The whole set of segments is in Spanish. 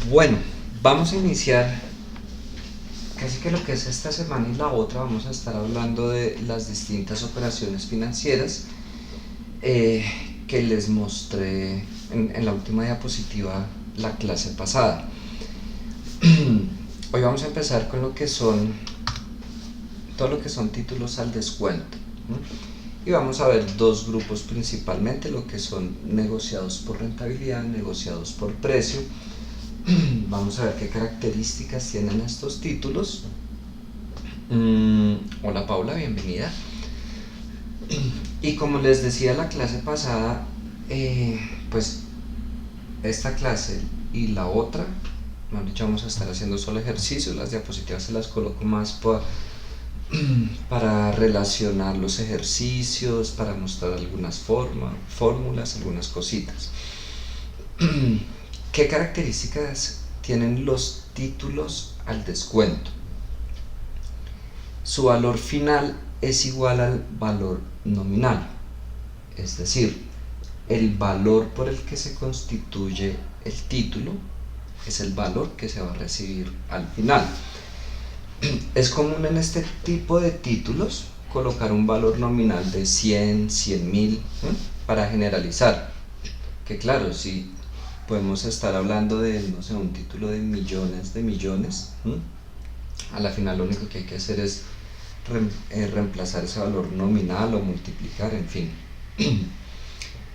Bueno, vamos a iniciar casi que lo que es esta semana y la otra. Vamos a estar hablando de las distintas operaciones financieras eh, que les mostré en la última diapositiva la clase pasada. Hoy vamos a empezar con todo lo que son títulos al descuento, ¿no? Y vamos a ver dos grupos principalmente, lo que son negociados por rentabilidad, negociados por precio. Vamos a ver qué características tienen estos títulos. Hola Paula, bienvenida. Y como les decía la clase pasada, pues esta clase y la otra, mejor dicho, vamos a estar haciendo solo ejercicios. Las diapositivas se las coloco más para relacionar los ejercicios, para mostrar algunas fórmulas, algunas cositas. ¿Qué características tienen los títulos al descuento? Su valor final es igual al valor nominal, es decir, el valor por el que se constituye el título es el valor que se va a recibir al final. Es común en este tipo de títulos colocar un valor nominal de 100, 100.000, para generalizar. Que claro, si podemos estar hablando de, no sé, un título de millones, a la final lo único que hay que hacer es reemplazar ese valor nominal o multiplicar, en fin.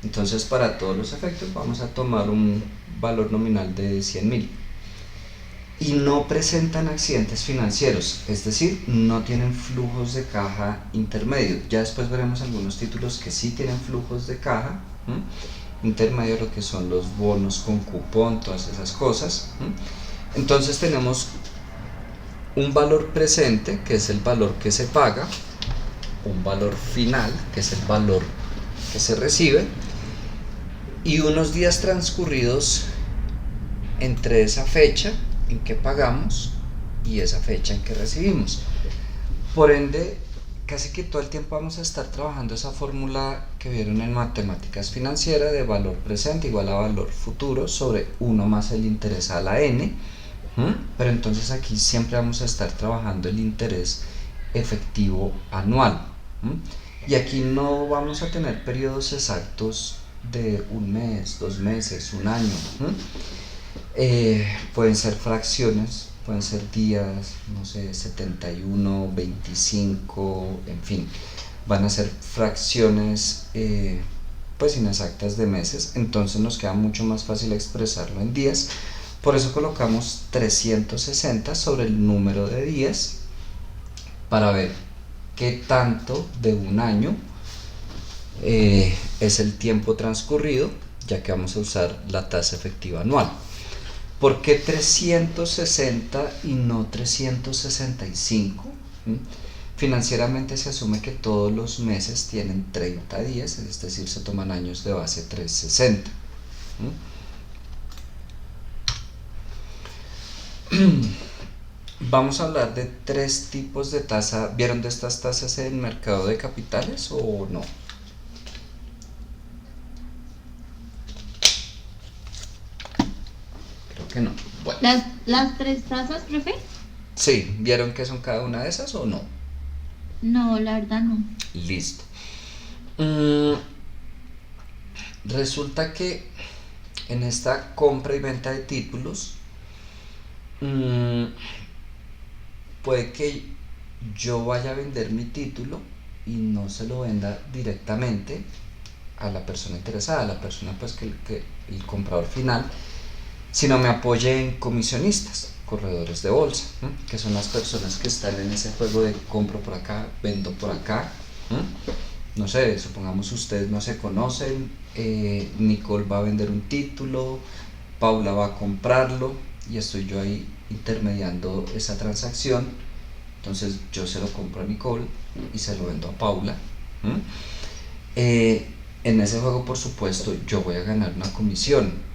Entonces, para todos los efectos vamos a tomar un valor nominal de 100.000. Y no presentan accidentes financieros, es decir, no tienen flujos de caja intermedio. Ya después veremos algunos títulos que sí tienen flujos de caja intermedio, lo que son los bonos con cupón, todas esas cosas. Entonces tenemos un valor presente, que es el valor que se paga, un valor final, que es el valor que se recibe, y unos días transcurridos entre esa fecha en que pagamos y esa fecha en que recibimos. Por ende, casi que todo el tiempo vamos a estar trabajando esa fórmula que vieron en matemáticas financieras de valor presente igual a valor futuro sobre 1 más el interés a la n. Pero entonces aquí siempre vamos a estar trabajando el interés efectivo anual. Y aquí no vamos a tener periodos exactos de un mes, 2 meses, un año. Pueden ser fracciones, pueden ser días, no sé, 71, 25, en fin, van a ser fracciones pues inexactas de meses. Entonces nos queda mucho más fácil expresarlo en días. Por eso colocamos 360 sobre el número de días para ver qué tanto de un año es el tiempo transcurrido, ya que vamos a usar la tasa efectiva anual. ¿Por qué 360 y no 365? Financieramente se asume que todos los meses tienen 30 días, es decir, se toman años de base 360. Vamos a hablar de 3 tipos de tasa. ¿Vieron de estas tasas en mercado de capitales o no? Creo que no. Bueno. ¿Las 3 tasas, profe? Sí, ¿vieron qué son cada una de esas o no? No, la verdad no. Listo. Resulta que en esta compra y venta de títulos, puede que yo vaya a vender mi título y no se lo venda directamente a la persona interesada, a la persona pues que el comprador final, sino me apoye en comisionistas, corredores de bolsa, que son las personas que están en ese juego de compro por acá, vendo por acá. No sé, supongamos ustedes no se conocen, Nicole va a vender un título, Paula va a comprarlo y estoy yo ahí intermediando esa transacción. Entonces yo se lo compro a Nicole y se lo vendo a Paula. En ese juego, por supuesto, yo voy a ganar una comisión.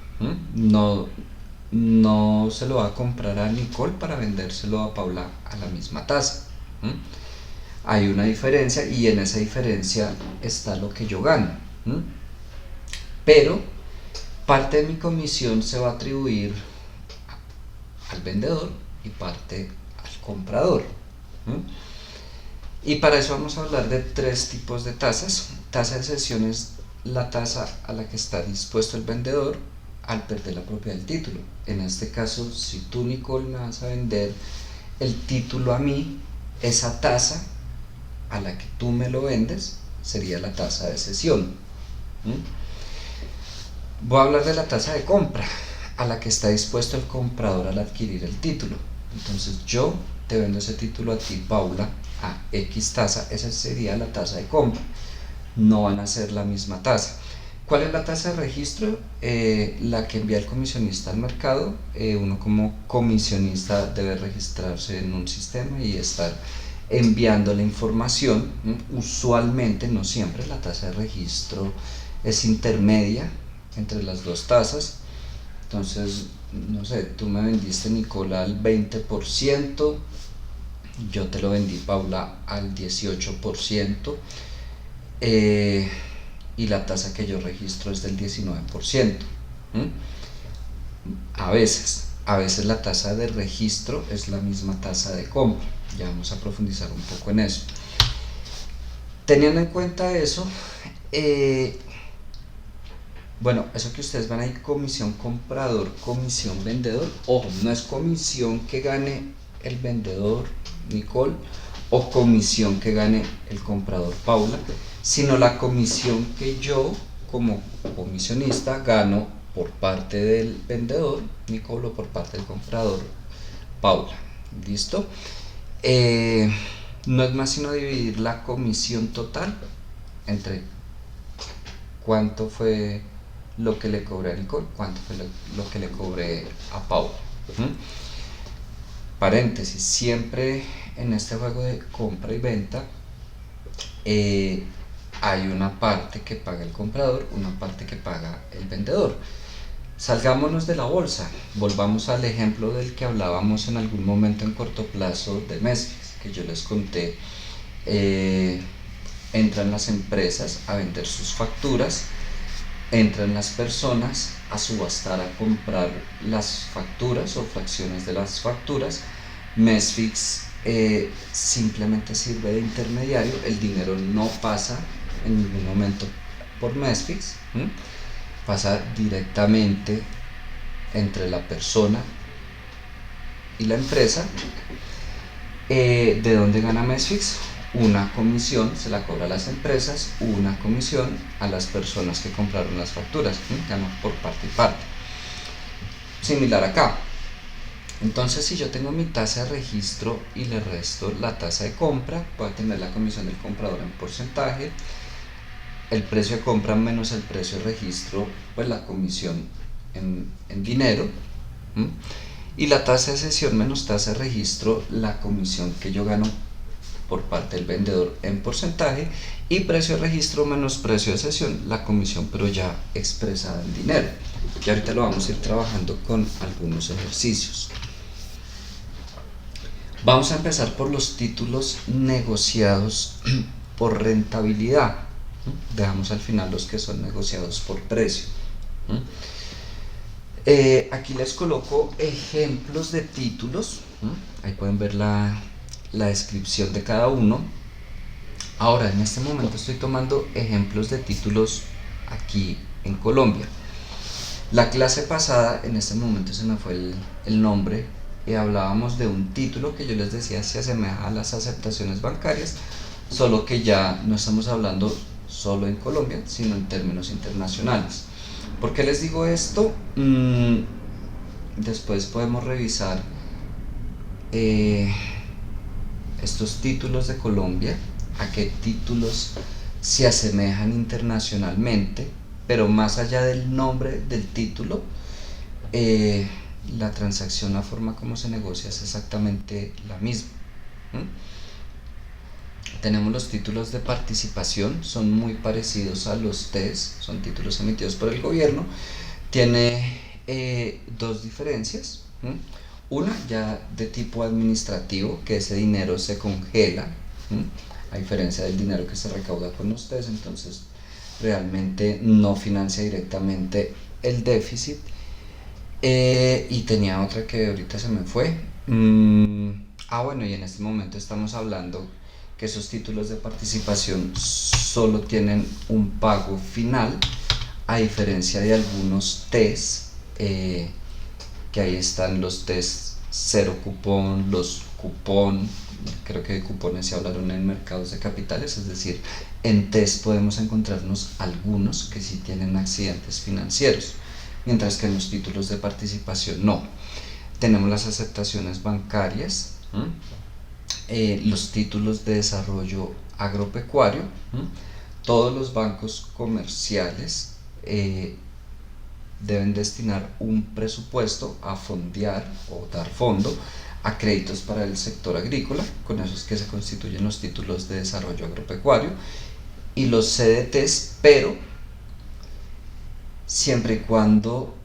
No se lo va a comprar a Nicole para vendérselo a Paula a la misma tasa. Hay una diferencia y en esa diferencia está lo que yo gano. Pero parte de mi comisión se va a atribuir al vendedor y parte al comprador. Y para eso vamos a hablar de tres tipos de tasas. Tasa de cesión es la tasa a la que está dispuesto el vendedor al perder la propiedad del título. En este caso, si tú, Nicole, me vas a vender el título a mí, esa tasa a la que tú me lo vendes sería la tasa de cesión. Voy a hablar de la tasa de compra a la que está dispuesto el comprador al adquirir el título. Entonces yo te vendo ese título a ti, Paula, a X tasa. Esa sería la tasa de compra. No van a ser la misma tasa. ¿Cuál es la tasa de registro? La que envía el comisionista al mercado. Uno como comisionista debe registrarse en un sistema y estar enviando la información. Usualmente, no siempre, la tasa de registro es intermedia entre las dos tasas. Entonces, no sé, tú me vendiste, Nicola, al 20%, yo te lo vendí, Paula, al 18%, y la tasa que yo registro es del 19%. A veces la tasa de registro es la misma tasa de compra. Ya vamos a profundizar un poco en eso. Teniendo en cuenta eso, bueno, eso que ustedes van ahí, comisión comprador, comisión vendedor, ojo, no es comisión que gane el vendedor, Nicole, o comisión que gane el comprador, Paula, sino la comisión que yo como comisionista gano por parte del vendedor, Nicole, o por parte del comprador, Paula. ¿Listo? No es más sino dividir la comisión total entre cuánto fue lo que le cobré a Nicole, cuánto fue lo que le cobré a Paula. Paréntesis, siempre en este juego de compra y venta hay una parte que paga el comprador, una parte que paga el vendedor. Salgámonos de la bolsa, volvamos al ejemplo del que hablábamos en algún momento en corto plazo de Mesfix, que yo les conté. Entran las empresas a vender sus facturas, entran las personas a subastar, a comprar las facturas o fracciones de las facturas. Mesfix simplemente sirve de intermediario, el dinero no pasa en ningún momento por Mesfix, pasa directamente entre la persona y la empresa. ¿De dónde gana Mesfix? Una comisión se la cobra a las empresas, una comisión a las personas que compraron las facturas, gana por parte y parte. Similar acá. Entonces, si yo tengo mi tasa de registro y le resto la tasa de compra, voy a tener la comisión del comprador en porcentaje, el precio de compra menos el precio de registro, pues la comisión en dinero, y la tasa de cesión menos tasa de registro, la comisión que yo gano por parte del vendedor en porcentaje, y precio de registro menos precio de cesión, la comisión pero ya expresada en dinero. Y ahorita lo vamos a ir trabajando con algunos ejercicios. Vamos a empezar por los títulos negociados por rentabilidad. Dejamos al final los que son negociados por precio. Aquí les coloco ejemplos de títulos. Ahí pueden ver la descripción de cada uno. Ahora, en este momento estoy tomando ejemplos de títulos aquí en Colombia. La clase pasada, en este momento se me fue el nombre, hablábamos de un título que yo les decía se asemeja a las aceptaciones bancarias, solo que ya no estamos hablando solo en Colombia, sino en términos internacionales. ¿Por qué les digo esto? Después podemos revisar estos títulos de Colombia, a qué títulos se asemejan internacionalmente, pero más allá del nombre del título, la transacción, la forma como se negocia es exactamente la misma. Tenemos los títulos de participación, son muy parecidos a los TES, son títulos emitidos por el gobierno. Tiene dos diferencias. Una ya de tipo administrativo, que ese dinero se congela, a diferencia del dinero que se recauda con los TES, entonces realmente no financia directamente el déficit. Y tenía otra que ahorita se me fue. Bueno, y en este momento estamos hablando que esos títulos de participación solo tienen un pago final, a diferencia de algunos TES, que ahí están los TES cero cupón, los cupón, creo que de cupones se hablaron en mercados de capitales, es decir, en TES podemos encontrarnos algunos que sí tienen accidentes financieros, mientras que en los títulos de participación no. Tenemos las aceptaciones bancarias, los títulos de desarrollo agropecuario, todos los bancos comerciales deben destinar un presupuesto a fondear o dar fondo a créditos para el sector agrícola, con eso es que se constituyen los títulos de desarrollo agropecuario y los CDTs, pero siempre y cuando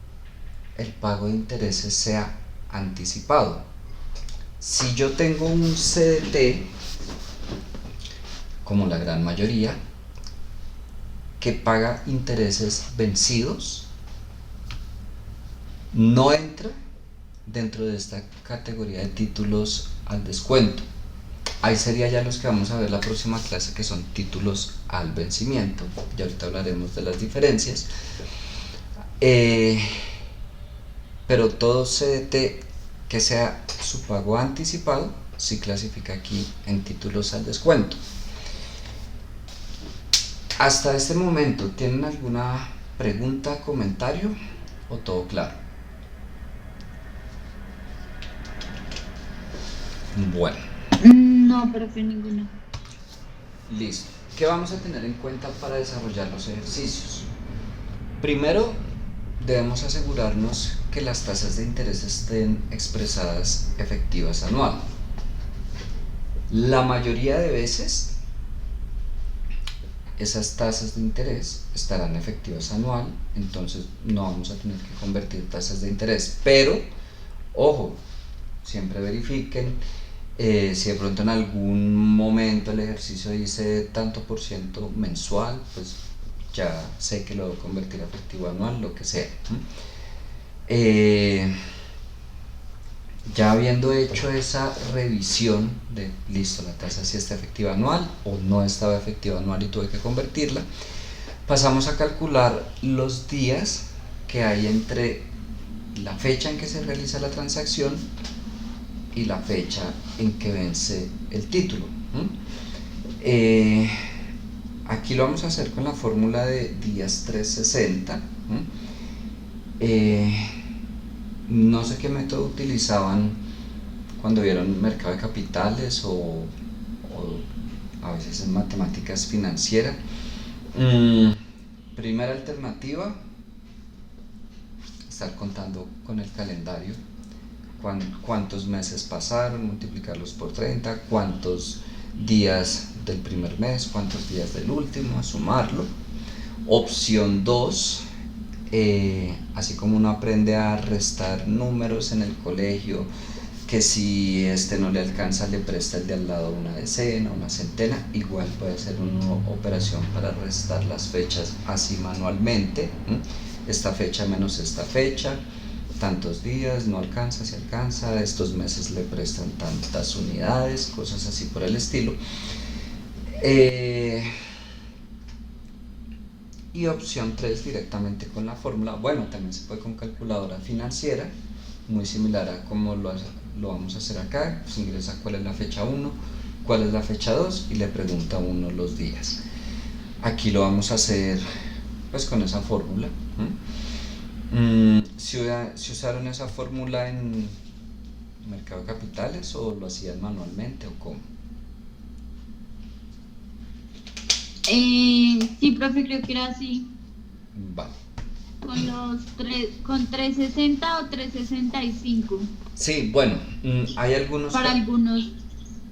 el pago de intereses sea anticipado. Si yo tengo un CDT, como la gran mayoría, que paga intereses vencidos, no entra dentro de esta categoría de títulos al descuento. Ahí sería ya los que vamos a ver la próxima clase, que son títulos al vencimiento. Y ahorita hablaremos de las diferencias. Pero todo CDT que sea su pago anticipado sí clasifica aquí en títulos al descuento. Hasta este momento, ¿tienen alguna pregunta, comentario o todo claro? Bueno. No, profe, ninguna. Listo. ¿Qué vamos a tener en cuenta para desarrollar los ejercicios? Primero, debemos asegurarnos que las tasas de interés estén expresadas efectivas anual. La mayoría de veces, esas tasas de interés estarán efectivas anual, entonces no vamos a tener que convertir tasas de interés. Pero, ojo, siempre verifiquen. Si de pronto en algún momento el ejercicio dice tanto por ciento mensual, pues ya sé que lo voy a convertir a efectivo anual, lo que sea. Ya habiendo hecho esa revisión de listo, la tasa si está efectiva anual o no estaba efectiva anual y tuve que convertirla, pasamos a calcular los días que hay entre la fecha en que se realiza la transacción y la fecha en que vence el título. Aquí lo vamos a hacer con la fórmula de días 360. No sé qué método utilizaban cuando vieron mercado de capitales o a veces en matemáticas financieras. Primera alternativa, estar contando con el calendario cuántos meses pasaron, multiplicarlos por 30, cuántos días del primer mes, cuántos días del último, sumarlo. Opción 2, así como uno aprende a restar números en el colegio, que si este no le alcanza le presta el de al lado una decena, una centena, igual puede ser una operación para restar las fechas así manualmente. Esta fecha menos esta fecha, tantos días, no alcanza, si alcanza, estos meses le prestan tantas unidades, cosas así por el estilo. Y opción 3, directamente con la fórmula. Bueno, también se puede con calculadora financiera, muy similar a como lo vamos a hacer acá. Pues ingresa cuál es la fecha 1, cuál es la fecha 2 y le pregunta a uno los días. Aquí lo vamos a hacer pues con esa fórmula. Si usaron esa fórmula en mercado de capitales o lo hacían manualmente o cómo. Sí, profe, creo que era así. Vale. Con 360 o 365. Sí, bueno, hay algunos... Para algunos.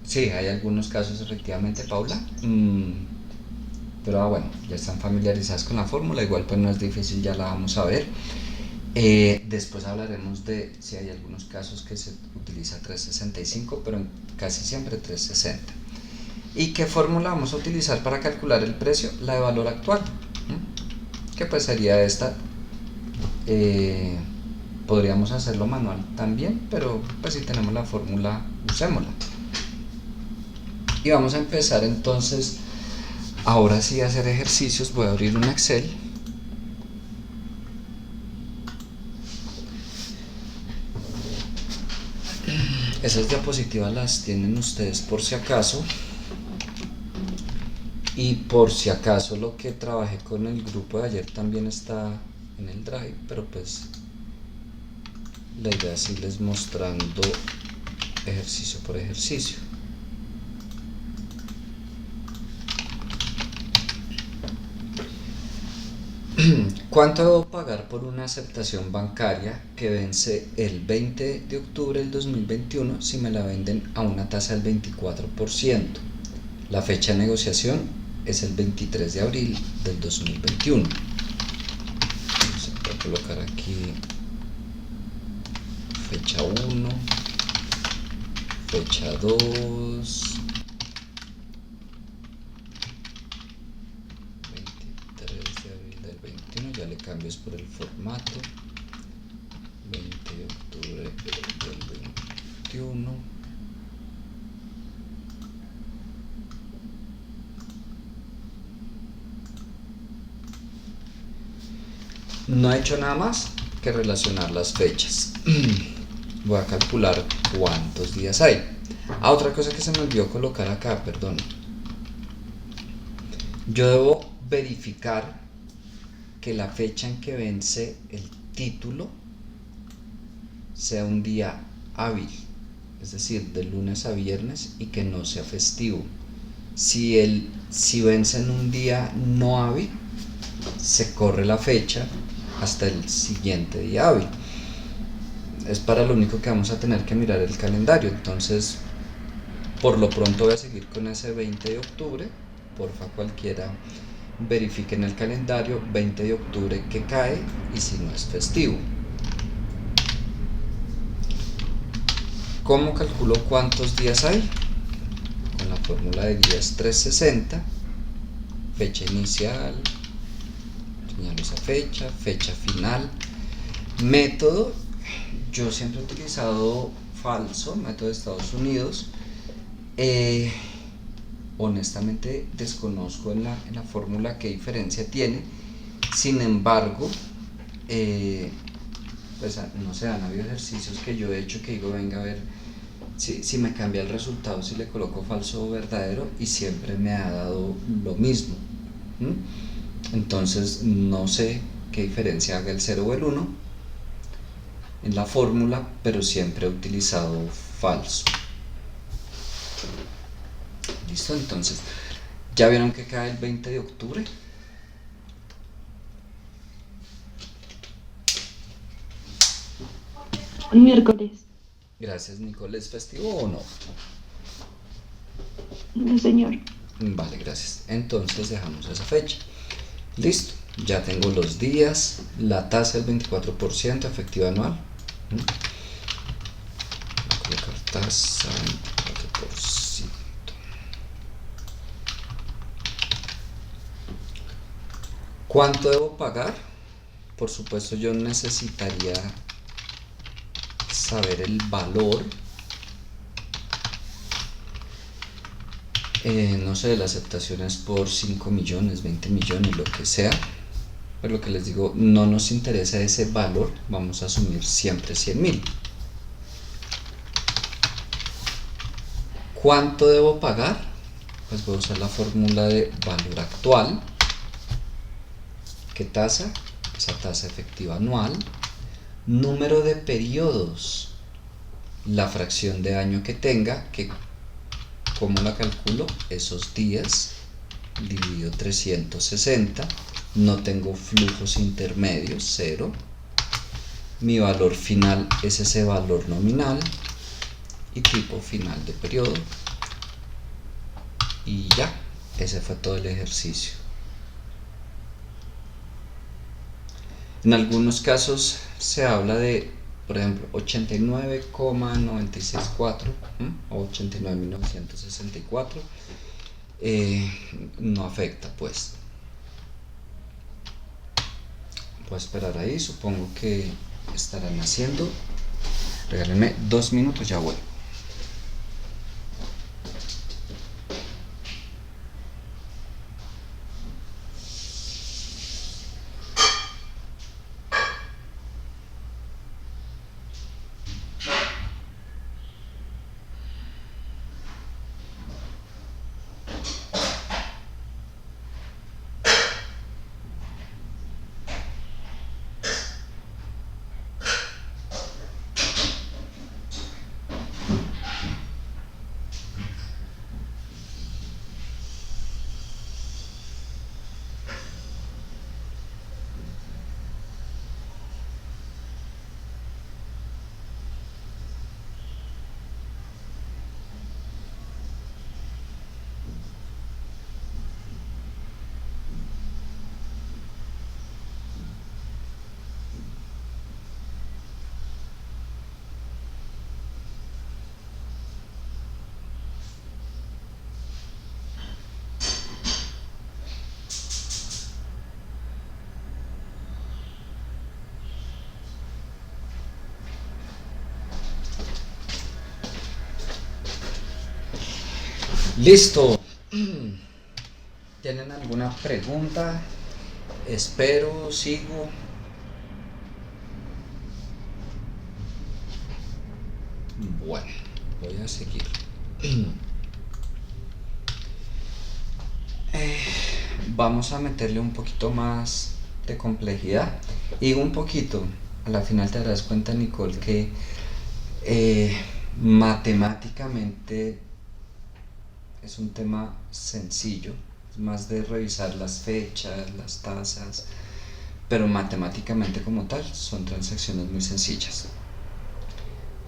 Sí, hay algunos casos efectivamente, Paula. Pero bueno, ya están familiarizadas con la fórmula, igual pues no es difícil, ya la vamos a ver. Después hablaremos de si hay algunos casos que se utiliza 365, pero casi siempre 360. ¿Y qué fórmula vamos a utilizar para calcular el precio? La de valor actual, que pues sería esta Podríamos hacerlo manual también, pero pues si tenemos la fórmula, usémosla. Y vamos a empezar entonces, ahora sí, a hacer ejercicios. Voy a abrir un Excel. Esas diapositivas las tienen ustedes por si acaso. Y por si acaso lo que trabajé con el grupo de ayer también está en el Drive, pero pues la idea es irles mostrando ejercicio por ejercicio. ¿Cuánto debo pagar por una aceptación bancaria que vence el 20 de octubre del 2021 si me la venden a una tasa del 24%? La fecha de negociación es el 23 de abril del 2021. Vamos a colocar aquí fecha 1, fecha 2, 23 de abril del 21, ya le cambio es por el formato, 20 de octubre del 21. No he hecho nada más que relacionar las fechas. Voy a calcular cuántos días hay. Otra cosa que se me olvidó colocar acá, perdón. Yo debo verificar que la fecha en que vence el título sea un día hábil, es decir, de lunes a viernes, y que no sea festivo. Si vence en un día no hábil, se corre la fecha hasta el siguiente día hábil. Es para lo único que vamos a tener que mirar el calendario. Entonces, por lo pronto voy a seguir con ese 20 de octubre. Porfa, cualquiera verifique en el calendario 20 de octubre que cae y si no es festivo. ¿Cómo calculo cuántos días hay? Con la fórmula de días 360, fecha inicial, señalo esa fecha, fecha final. Método, yo siempre he utilizado falso, método de Estados Unidos. Honestamente desconozco en la fórmula qué diferencia tiene. Sin embargo, pues no sé, han habido ejercicios que yo he hecho que digo, venga a ver si me cambia el resultado, si le coloco falso o verdadero, y siempre me ha dado lo mismo. Entonces no sé qué diferencia haga el 0 o el 1 en la fórmula, pero siempre he utilizado falso. Listo, entonces ya vieron que cae el 20 de octubre. Un miércoles. Gracias, Nicole. ¿Es festivo o no? No, señor. Vale, gracias. Entonces dejamos esa fecha. Listo, ya tengo los días, la tasa del 24% efectiva anual. Voy a colocar tasa 24%. ¿Cuánto debo pagar? Por supuesto, yo necesitaría saber el valor, no sé, la aceptación es por 5 millones, 20 millones, lo que sea. Pero lo que les digo, no nos interesa ese valor, vamos a asumir siempre 100.000. ¿Cuánto debo pagar? Pues voy a usar la fórmula de valor actual. ¿Qué tasa? Esa tasa efectiva anual. Número de periodos, la fracción de año que tenga, que ¿cómo la calculo? Esos días dividido 360. No tengo flujos intermedios, 0. Mi valor final es ese valor nominal y tipo final de periodo. Y ya, ese fue todo el ejercicio. En algunos casos se habla de, por ejemplo, 89,964 o 89.964. No afecta, pues. Voy a esperar ahí, supongo que estarán haciendo. Regálenme 2 minutos, ya vuelvo. Listo. ¿Tienen alguna pregunta? Espero, sigo. Bueno, voy a seguir. Vamos a meterle un poquito más de complejidad. Y un poquito, a la final te darás cuenta, Nicole, que matemáticamente es un tema sencillo, es más de revisar las fechas, las tasas, pero matemáticamente como tal son transacciones muy sencillas.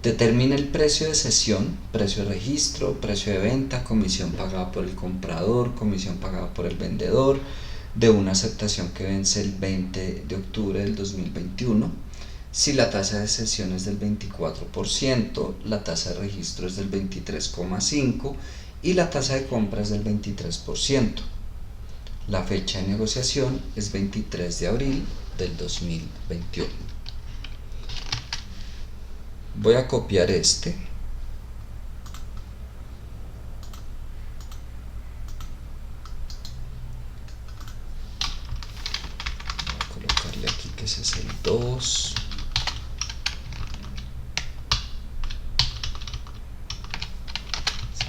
Determina el precio de cesión, precio de registro, precio de venta, comisión pagada por el comprador, comisión pagada por el vendedor, de una aceptación que vence el 20 de octubre del 2021. Si la tasa de cesión es del 24%, la tasa de registro es del 23,5% y la tasa de compra es del 23%. La fecha de negociación es 23 de abril del 2021. Voy a copiar este. Voy a colocarle aquí que ese es el 2.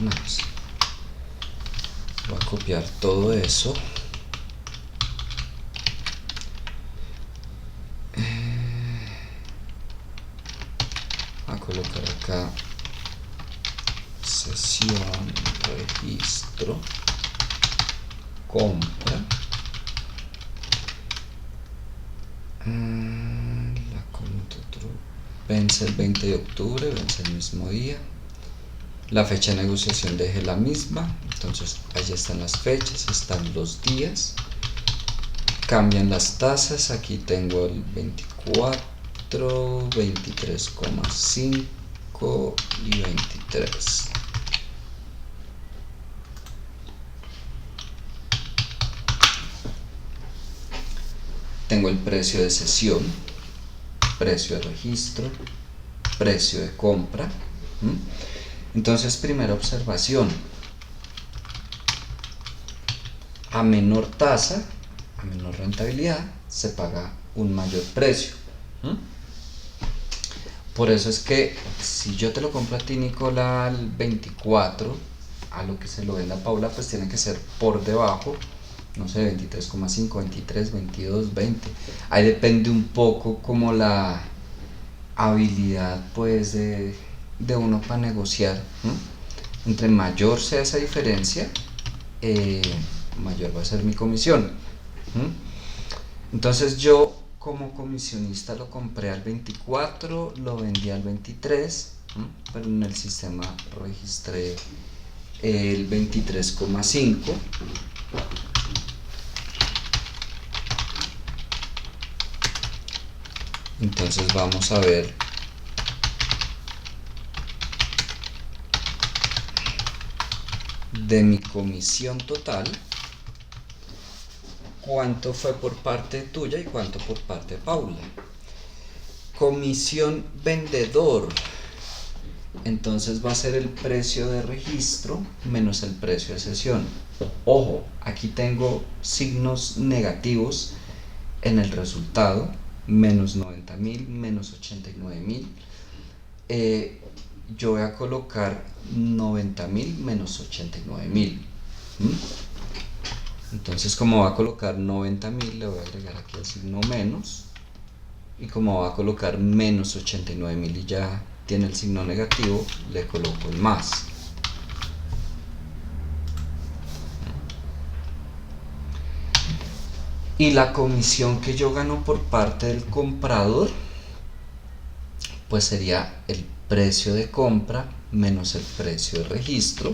Más. Voy a copiar todo eso. A colocar acá sesión, registro, compra, la vence el 20 de octubre, vence el mismo día. La fecha de negociación dejé la misma, entonces allá están las fechas, están los días, cambian las tasas, aquí tengo el 24, 23,5 y 23. Tengo el precio de cesión, precio de registro, precio de compra. Entonces, primera observación: a menor tasa, a menor rentabilidad, se paga un mayor precio. Por eso es que si yo te lo compro a ti, Nicola, al 24, a lo que se lo venda a Paula, pues tiene que ser por debajo, no sé, 23,5, 23, 22, 20. Ahí depende un poco como la habilidad pues de uno para negociar. Entre mayor sea esa diferencia, mayor va a ser mi comisión. Entonces yo como comisionista lo compré al 24, lo vendí al 23, pero en el sistema registré el 23,5. Entonces vamos a ver de mi comisión total cuánto fue por parte tuya y cuánto por parte de Paula. Comisión vendedor. Entonces va a ser el precio de registro menos el precio de cesión. Ojo, aquí tengo signos negativos en el resultado, menos 90.000, menos 89.000. Yo voy a colocar 90.000 menos 89.000. Entonces, como va a colocar 90.000, le voy a agregar aquí el signo menos. Y como va a colocar menos 89.000 y ya tiene el signo negativo, le coloco el más. Y la comisión que yo gano por parte del comprador, pues sería el precio de compra menos el precio de registro.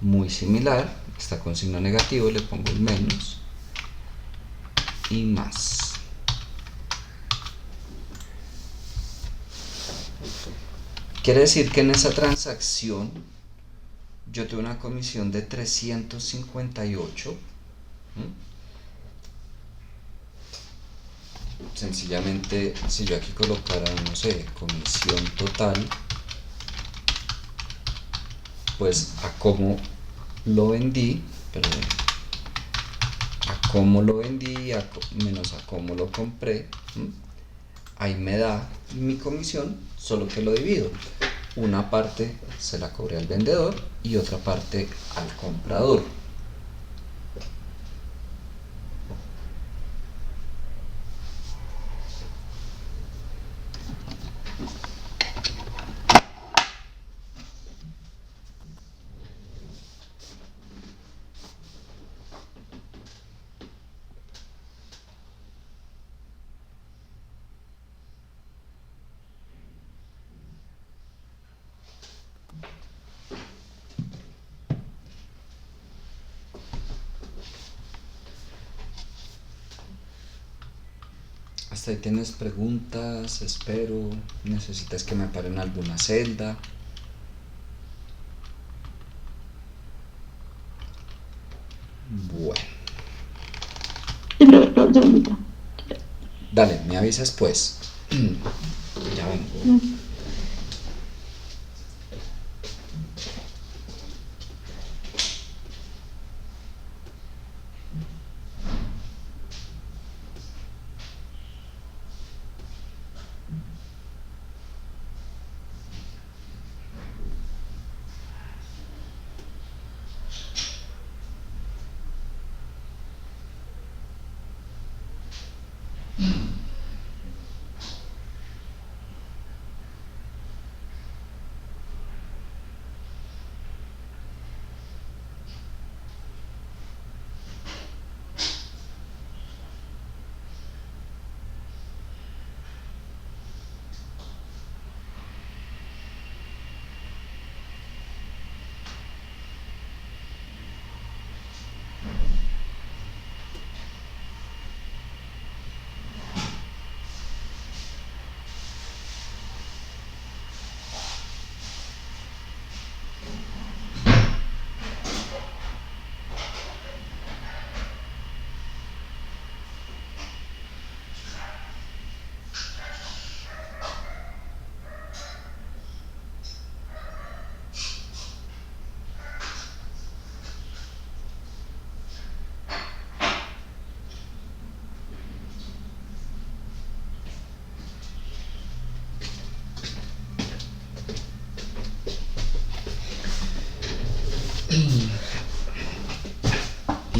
Muy similar, está con signo negativo, le pongo el menos y más. Quiere decir que en esa transacción yo tuve una comisión de 358. Sencillamente, si yo aquí colocara, no sé, comisión total, pues a cómo lo vendí, perdón, a cómo lo vendí menos a cómo lo compré, ahí me da mi comisión, solo que lo divido. Una parte se la cobré al vendedor y otra parte al comprador. Hasta ahí tienes preguntas, espero, necesitas que me pare en alguna celda. Bueno. Sí, pero un segundito. Dale, me avisas pues. Ya vengo.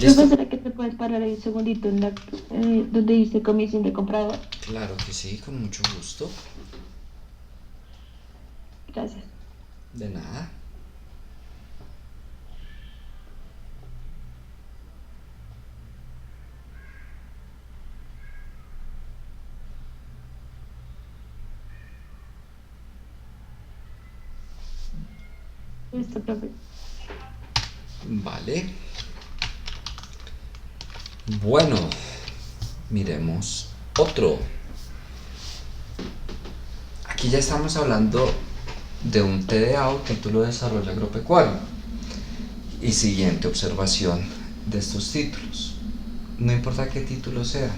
¿Listo? Profesora, que te puedes parar ahí un segundito en donde dice comisión de comprador. Claro que sí, con mucho gusto. Gracias. De nada. Listo, profe. Vale. Bueno, miremos otro. Aquí ya estamos hablando de un TDA o título de desarrollo agropecuario. Y siguiente observación de estos títulos. No importa qué título sea,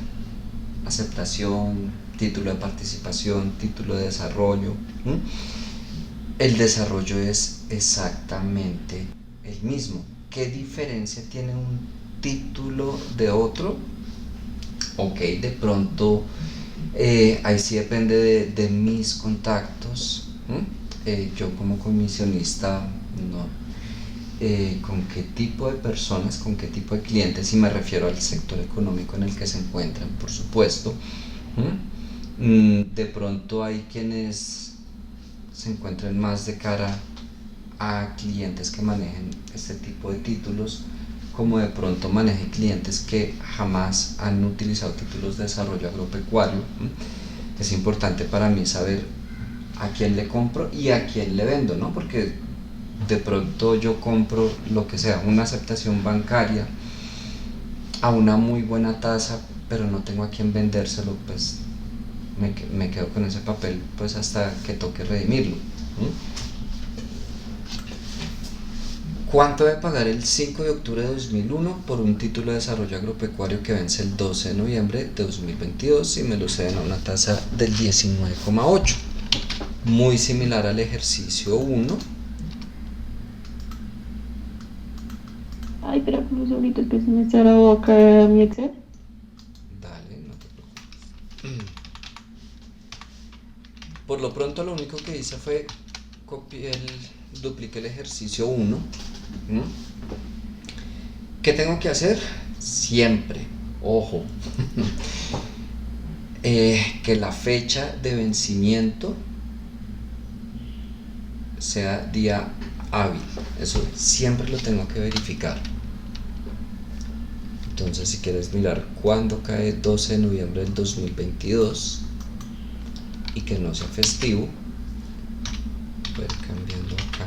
aceptación, título de participación, título de desarrollo. El desarrollo es exactamente el mismo. ¿Qué diferencia tiene un título de otro? Ok, de pronto ahí sí depende de mis contactos. Yo como comisionista, no, con qué tipo de personas, con qué tipo de clientes, y me refiero al sector económico en el que se encuentran, por supuesto. De pronto hay quienes se encuentren más de cara a clientes que manejen este tipo de títulos, como de pronto maneje clientes que jamás han utilizado títulos de desarrollo agropecuario. Es importante para mí saber a quién le compro y a quién le vendo, ¿no? Porque de pronto yo compro lo que sea, una aceptación bancaria a una muy buena tasa, pero no tengo a quién vendérselo, pues me quedo con ese papel pues hasta que toque redimirlo. ¿Cuánto debe pagar el 5 de octubre de 2001 por un título de desarrollo agropecuario que vence el 12 de noviembre de 2022 y me lo ceden a una tasa del 19,8? Muy similar al ejercicio 1. Ay, pero un segundito, es que se me cerró acá mi Excel. Dale, no te preocupes. Por lo pronto lo único que hice fue dupliqué el ejercicio 1. ¿Qué tengo que hacer? Siempre, ojo, que la fecha de vencimiento sea día hábil. Eso siempre lo tengo que verificar. Entonces, si quieres mirar cuándo cae 12 de noviembre del 2022 y que no sea festivo, voy a ir cambiando acá.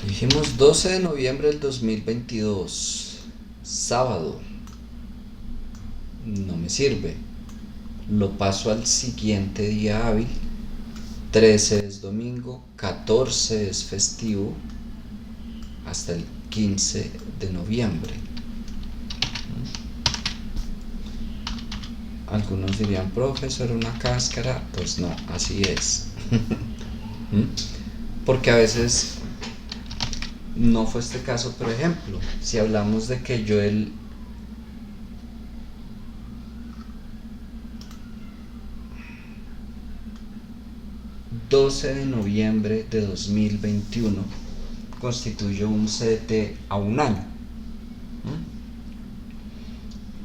Dijimos 12 de noviembre del 2022, sábado, no me sirve, lo paso al siguiente día hábil. 13 es domingo, 14 es festivo, hasta el 15 de noviembre. Algunos dirían, profesor, una cáscara. Pues no, así es. Porque a veces no fue este caso. Por ejemplo, si hablamos de que yo el 12 de noviembre de 2021 constituyo un CDT a un año,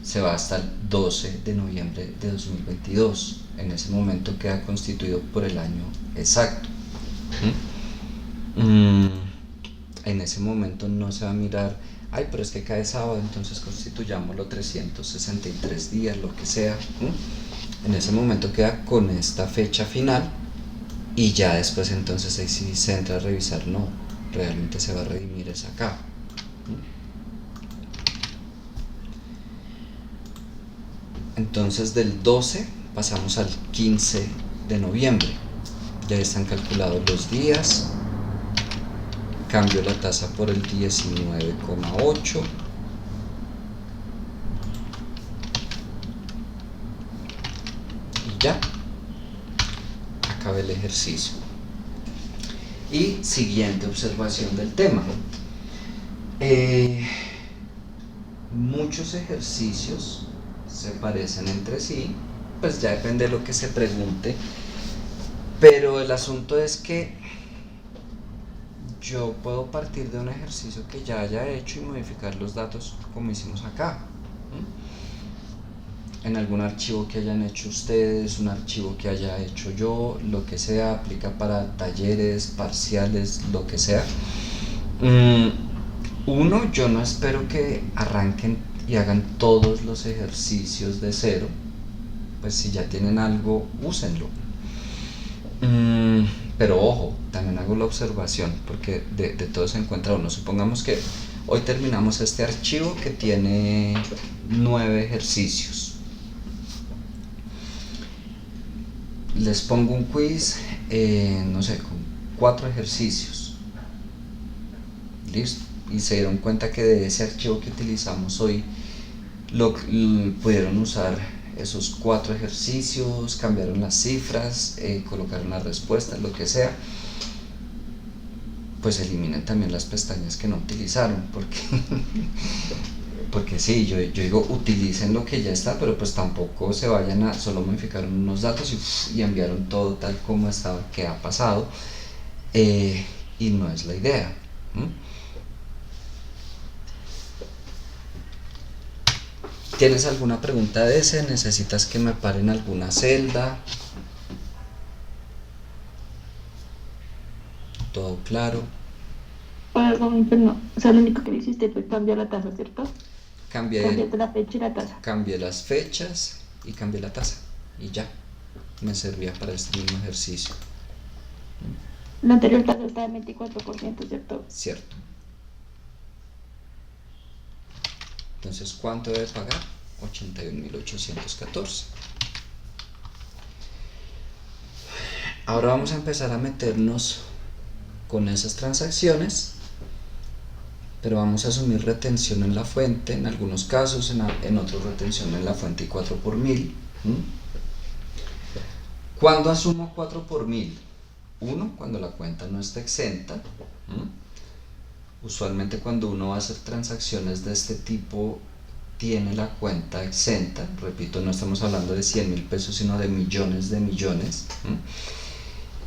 se va hasta el 12 de noviembre de 2022. En ese momento queda constituido por el año exacto. En ese momento no se va a mirar, ay, pero es que cae sábado, entonces constituyámoslo 363 días, lo que sea. En ese momento queda con esta fecha final y ya después entonces ahí sí se entra a revisar, no, realmente se va a redimir es acá. Entonces del 12 pasamos al 15 de noviembre, ya están calculados los días, cambio la tasa por el 19,8 y ya, acabé el ejercicio. Y siguiente observación del tema. Muchos ejercicios se parecen entre sí, pues ya depende de lo que se pregunte, pero el asunto es que yo puedo partir de un ejercicio que ya haya hecho y modificar los datos como hicimos acá, en algún archivo que hayan hecho ustedes, un archivo que haya hecho yo, lo que sea, aplica para talleres, parciales, lo que sea. Uno, yo no espero que arranquen y hagan todos los ejercicios de cero, pues si ya tienen algo, úsenlo. Mm, pero ojo, también hago la observación, porque de todo se encuentra uno. Supongamos que hoy terminamos este archivo que tiene 9 ejercicios. Les pongo un quiz, no sé, con 4 ejercicios. Listo. Y se dieron cuenta que de ese archivo que utilizamos hoy pudieron usar esos 4 ejercicios, cambiaron las cifras, colocaron las respuestas, lo que sea. Pues eliminen también las pestañas que no utilizaron, porque sí, yo digo utilicen lo que ya está, pero pues tampoco se vayan a solo modificaron unos datos y enviaron todo tal como estaba, que ha pasado, y no es la idea. ¿Tienes alguna pregunta de ese? ¿Necesitas que me pare en alguna celda? ¿Todo claro? Por algo momento no. O sea, lo único que le hiciste fue cambiar la tasa, ¿cierto? Cambié, Cambiaste la fecha y la tasa. cambié las fechas y cambié la tasa y ya, me servía para este mismo ejercicio. La anterior tasa estaba en 24%, ¿cierto? Cierto. Entonces, ¿cuánto debe pagar? 81.814. Ahora vamos a empezar a meternos con esas transacciones, pero vamos a asumir retención en la fuente, en algunos casos, en otros retención en la fuente y 4 por 1000. ¿Cuándo asumo 4 por 1000? Uno, cuando la cuenta no está exenta. Usualmente cuando uno va a hacer transacciones de este tipo tiene la cuenta exenta. Repito, no estamos hablando de 100.000 pesos, sino de millones de millones.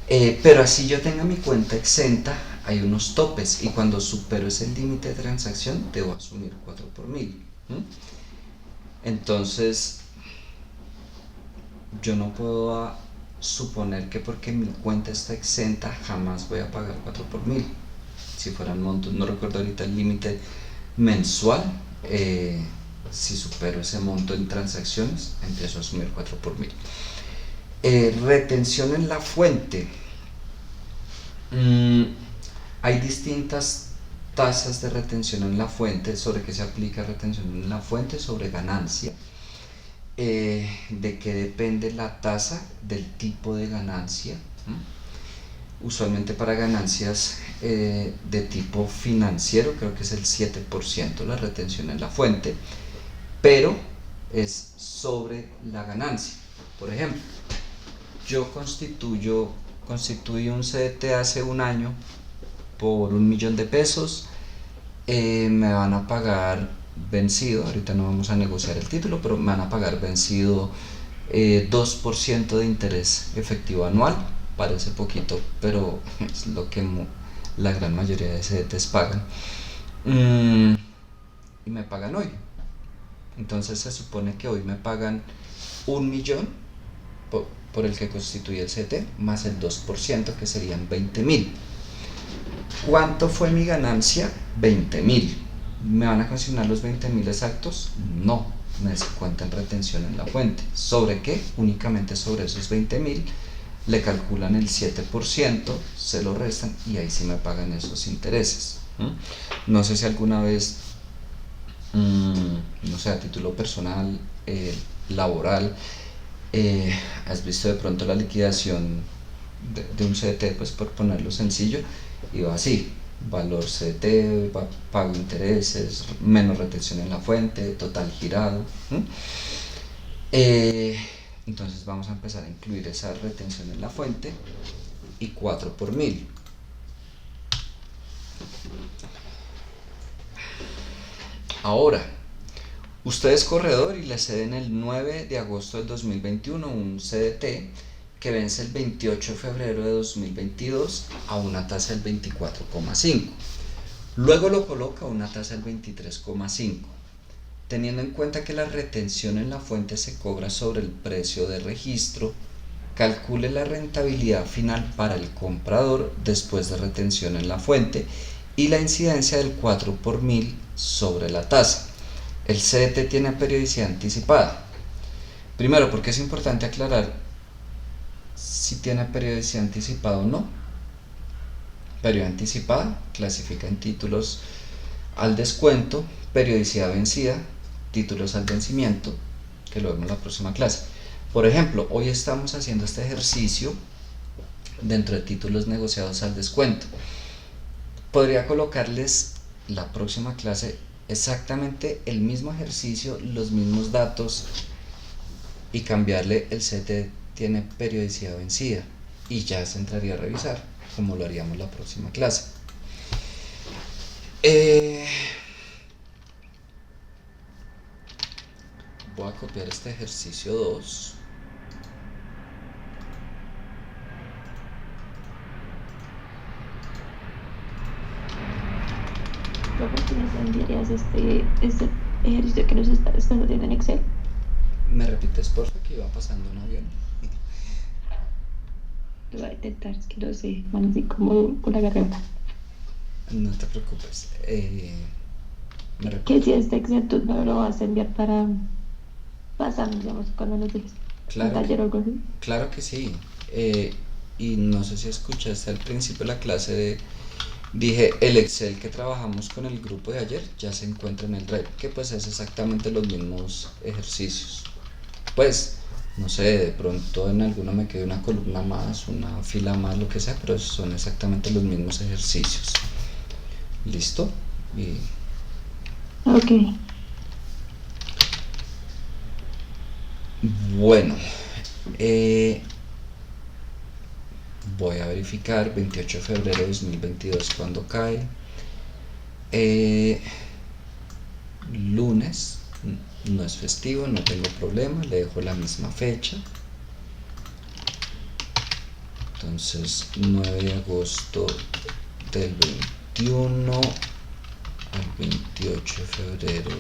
Pero así yo tenga mi cuenta exenta, hay unos topes y cuando supero ese límite de transacción debo asumir 4 por 1000. Entonces yo no puedo suponer que porque mi cuenta está exenta jamás voy a pagar 4 por 1000. Si fueran montos, no recuerdo ahorita el límite mensual, si supero ese monto en transacciones empiezo a asumir 4 por 1000. Retención en la fuente. Hay distintas tasas de retención en la fuente. ¿Sobre qué se aplica retención en la fuente? Sobre ganancia. ¿De qué depende la tasa? Del tipo de ganancia. Usualmente para ganancias de tipo financiero creo que es el 7% la retención en la fuente, pero es sobre la ganancia. Por ejemplo, yo constituí un CDT hace un año por 1.000.000 de pesos, me van a pagar vencido, ahorita no vamos a negociar el título, pero me van a pagar vencido 2% de interés efectivo anual. Parece poquito, pero es lo que la gran mayoría de CDTs pagan. Y me pagan hoy. Entonces se supone que hoy me pagan 1.000.000 por el que constituye el CDT, más el 2%, que serían 20.000. ¿Cuánto fue mi ganancia? 20.000. ¿Me van a consignar los 20.000 exactos? No, me descuentan retención en la fuente. ¿Sobre qué? Únicamente sobre esos 20.000. Le calculan el 7%, se lo restan y ahí sí me pagan esos intereses. No sé si alguna vez, no sé, a título personal, laboral, has visto de pronto la liquidación de un CDT, pues por ponerlo sencillo, iba así: valor CDT, pago intereses, menos retención en la fuente, total girado. Entonces vamos a empezar a incluir esa retención en la fuente y 4 por 1000. Ahora, usted es corredor y le ceden el 9 de agosto del 2021 un CDT que vence el 28 de febrero de 2022 a una tasa del 24,5. Luego lo coloca a una tasa del 23,5. Teniendo en cuenta que la retención en la fuente se cobra sobre el precio de registro, calcule la rentabilidad final para el comprador después de retención en la fuente y la incidencia del 4 por 1000 sobre la tasa. El CDT tiene periodicidad anticipada. Primero, porque es importante aclarar si tiene periodicidad anticipada o no. Periodicidad anticipada clasifica en títulos al descuento, periodicidad vencida, títulos al vencimiento, que lo vemos en la próxima clase. Por ejemplo, hoy estamos haciendo este ejercicio dentro de títulos negociados al descuento. Podría colocarles la próxima clase exactamente el mismo ejercicio, los mismos datos y cambiarle el CT tiene periodicidad vencida y ya se entraría a revisar como lo haríamos la próxima clase. Voy a copiar este ejercicio 2. ¿Por qué nos enviarías este ejercicio que nos estás haciendo en Excel? ¿Me repites porfa que iba pasando un avión? Lo voy a intentar, es que no sé, man, así como con la garganta. No te preocupes. ¿Me Que repites? si este Excel tú no lo vas a enviar para pasarnos, digamos, cuando nos dejes un Claro que, taller o algo así. claro que sí. Y no sé si escuchaste al principio de la clase, dije el Excel que trabajamos con el grupo de ayer ya se encuentra en el Drive, que pues es exactamente los mismos ejercicios. Pues, no sé, de pronto en alguno me quedé una columna más, una fila más, lo que sea, pero son exactamente los mismos ejercicios. ¿Listo? Y Ok. bueno, voy a verificar 28 de febrero de 2022 cuando cae. Lunes, no es festivo, no tengo problema, le dejo la misma fecha. Entonces 9 de agosto del 21 al 28 de febrero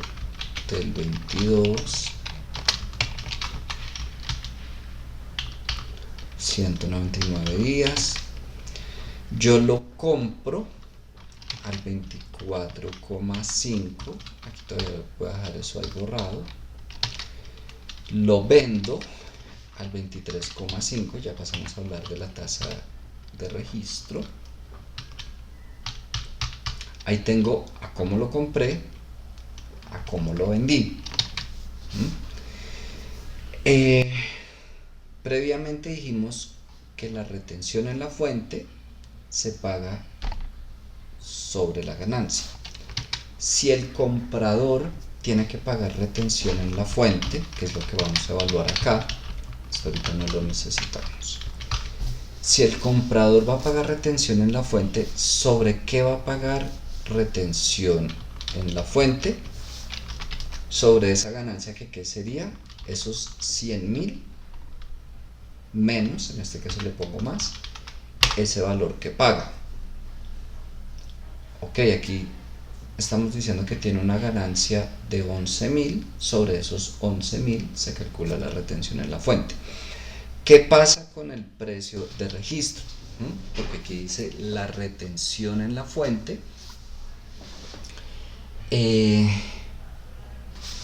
del 22, 199 días. Yo lo compro al 24,5, aquí todavía voy a dejar eso ahí borrado. Lo vendo al 23,5, ya pasamos a hablar de la tasa de registro. Ahí tengo a cómo lo compré, a cómo lo vendí. Previamente dijimos que la retención en la fuente se paga sobre la ganancia. Si el comprador tiene que pagar retención en la fuente, que es lo que vamos a evaluar acá, esto ahorita no lo necesitamos. Si el comprador va a pagar retención en la fuente, ¿sobre qué va a pagar retención en la fuente? Sobre esa ganancia que ¿qué sería? Esos 100.000 menos, en este caso le pongo más, ese valor que paga. Ok, aquí estamos diciendo que tiene una ganancia de 11.000, sobre esos 11.000 se calcula la retención en la fuente. ¿Qué pasa con el precio de registro? Porque aquí dice la retención en la fuente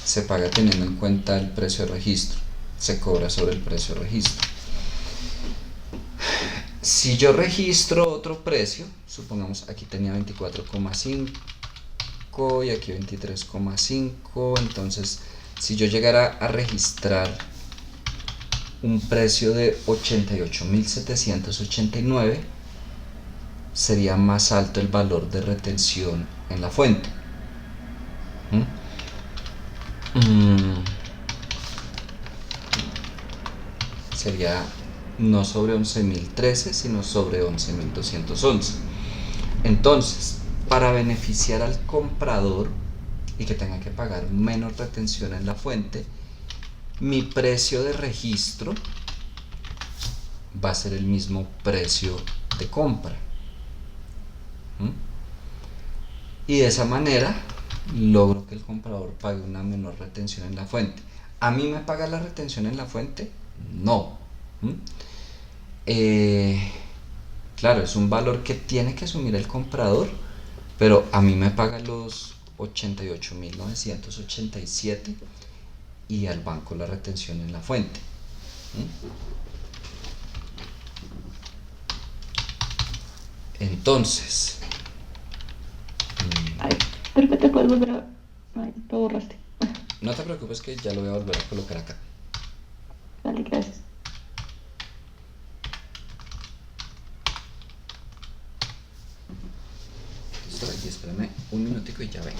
se paga teniendo en cuenta el precio de registro, se cobra sobre el precio de registro. Si yo registro otro precio, supongamos aquí tenía 24,5 y aquí 23,5, entonces si yo llegara a registrar un precio de 88.789, sería más alto el valor de retención en la fuente. Sería no sobre 11.013, sino sobre 11.211. Entonces, para beneficiar al comprador y que tenga que pagar menos retención en la fuente, mi precio de registro va a ser el mismo precio de compra. Y de esa manera logro que el comprador pague una menor retención en la fuente. ¿A mí me paga la retención en la fuente? No. Claro, es un valor que tiene que asumir el comprador pero a mí me paga los 88.987 y al banco la retención en la fuente. Entonces, Ay, pero te puedes volver a... Ay, te borraste. no te preocupes que ya lo voy a volver a colocar acá. Dale, gracias. Listo, y espérame un minutico y ya vengo.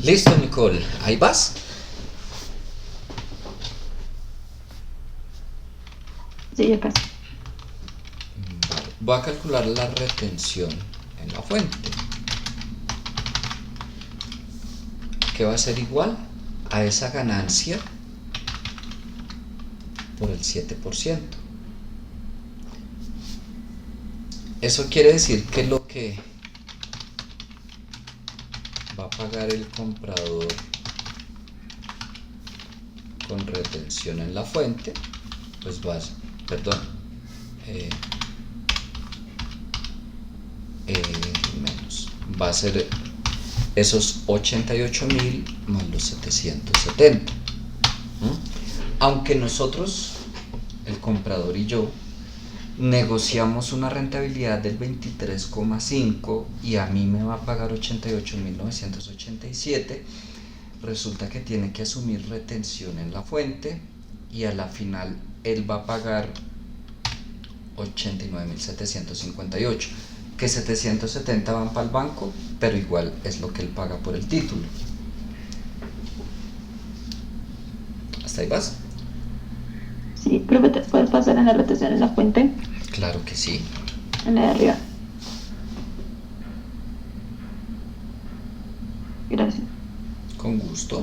Listo, Nicole, ahí vas. Sí, ya casi. Vale. Voy a calcular la retención en la fuente, que va a ser igual a esa ganancia por el 7%. Eso quiere decir que lo que va a pagar el comprador con retención en la fuente, pues menos, va a ser esos 88.000 más los 770. Aunque nosotros, el comprador y yo, negociamos una rentabilidad del 23,5 y a mí me va a pagar 88.987, resulta que tiene que asumir retención en la fuente y a la final él va a pagar 89.758, que 770 van para el banco, pero igual es lo que él paga por el título. ¿Hasta ahí vas? Sí, creo que te puedes pasar en la retención en la fuente, Claro que sí. en la de arriba. Gracias. Con gusto.